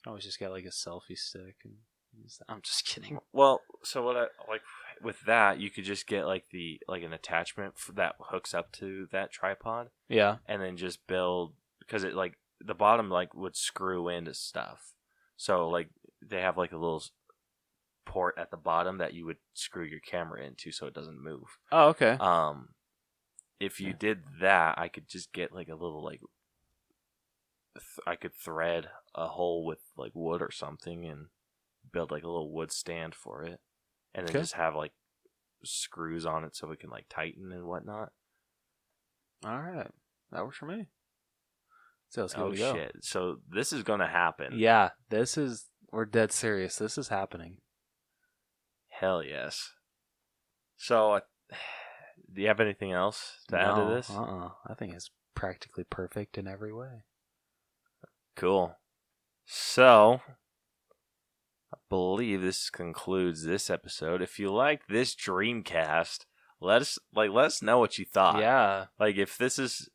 Always just get like a selfie stick and use that. I'm just kidding. Well, so what I like with that, you could just get like an attachment that hooks up to that tripod, Yeah. and then just build, because it like the bottom like would screw into stuff. So like they have like a little port at the bottom that you would screw your camera into so it doesn't move. Oh, okay. If you did that, I could just get like a little like I could thread a hole with like wood or something and build like a little wood stand for it, and then Okay. just have like screws on it so it can like tighten and whatnot. All right. That works for me. So let's Oh give it a go. shit! So this is gonna happen. Yeah, we're dead serious. This is happening. Hell yes. So, do you have anything else to add to this? I think it's practically perfect in every way. Cool. So, I believe this concludes this episode. If you liked this Dreamcast, let us know what you thought. Yeah. Like if this is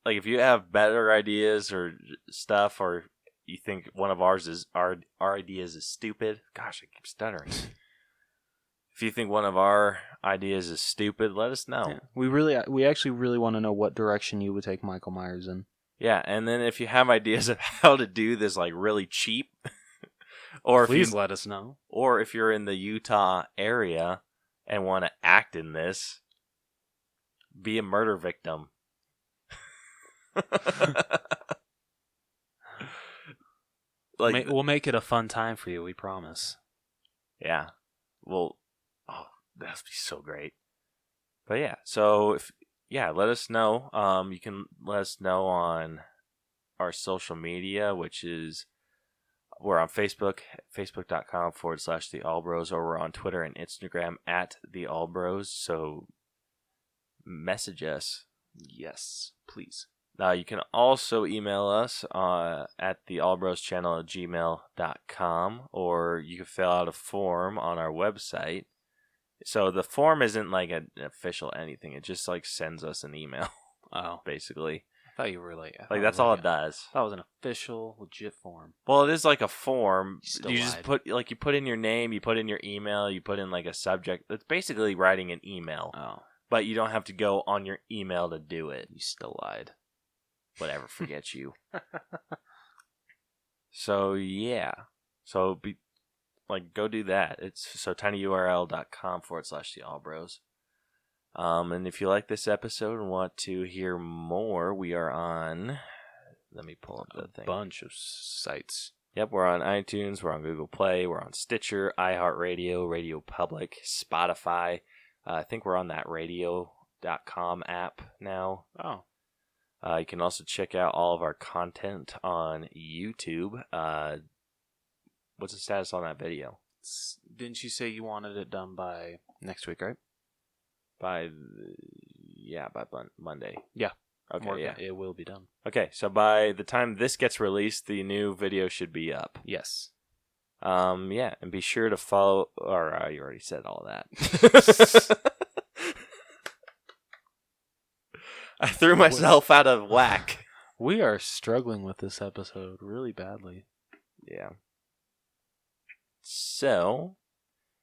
like if you have better ideas or stuff, or you think one of our ideas is stupid. Gosh, I keep stuttering. If you think one of our ideas is stupid, let us know. Yeah. We actually really want to know what direction you would take Michael Myers in. Yeah, and then if you have ideas of how to do this like really cheap, or Please let us know. Or if you're in the Utah area and want to act in this, be a murder victim. Like We'll make it a fun time for you, we promise. yeah. Well, that'd be so great. But yeah, so let us know. You can let us know on our social media, which is We're on Facebook, facebook.com/The Allbros, or we're on Twitter and Instagram @The Allbros. So message us. Yes, please. You can also email us at theallbroschannel@gmail.com, or you can fill out a form on our website. So the form isn't like an official anything. It just like sends us an email, Oh, basically. I thought you were like That's all it does. That was an official, legit form. Well, it is like a form. You still just lied. you put in your name, you put in your email, you put in like a subject. It's basically writing an email, Oh, but you don't have to go on your email to do it. you still lied. Whatever, forget you. So yeah, so go do that. It's so tinyurl.com/The Allbros. And if you like this episode and want to hear more, we are on. Let me pull up the thing. Bunch of sites. Yep, we're on iTunes, we're on Google Play, we're on Stitcher, iHeartRadio, Radio Public, Spotify. I think we're on that radio.com app now. Oh, You can also check out all of our content on YouTube. What's the status on that video? didn't you say you wanted it done by next week, right? By Monday. Yeah. Okay, yeah. It will be done. Okay, so by the time this gets released, the new video should be up. Yes. Yeah, and be sure to follow. Or you already said all that. I threw myself out of whack. We are struggling with this episode really badly. Yeah. So,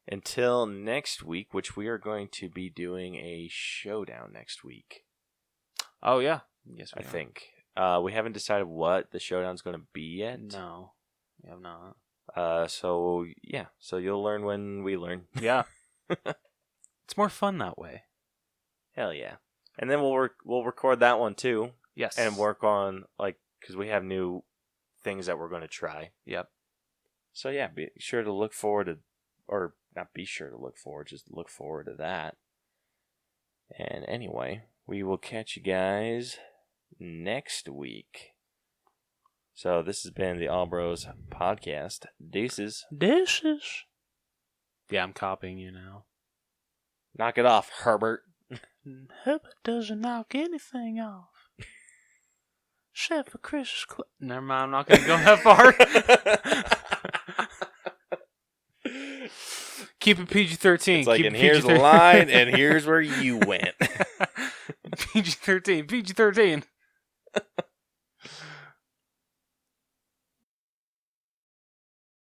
until next week, which we are going to be doing a showdown next week. Oh, yeah. Yes, I think. We haven't decided what the showdown's going to be yet. No, we have not. So you'll learn when we learn. Yeah. It's more fun that way. Hell yeah. And then we'll record that one too. Yes. And work on, because we have new things that we're going to try. Yep. So yeah, be sure to look forward to, or not be sure to look forward, just look forward to that. And anyway, we will catch you guys next week. So this has been the All Bros Podcast. Deuces. Yeah, I'm copying you now. Knock it off, Herbert. Herbert doesn't knock anything off. Chef for Chris. Never mind, I'm not going to go that far. Keep it PG-13. It's like, Keep and it here's the PG-13. line, and here's where you went. PG-13. PG-13.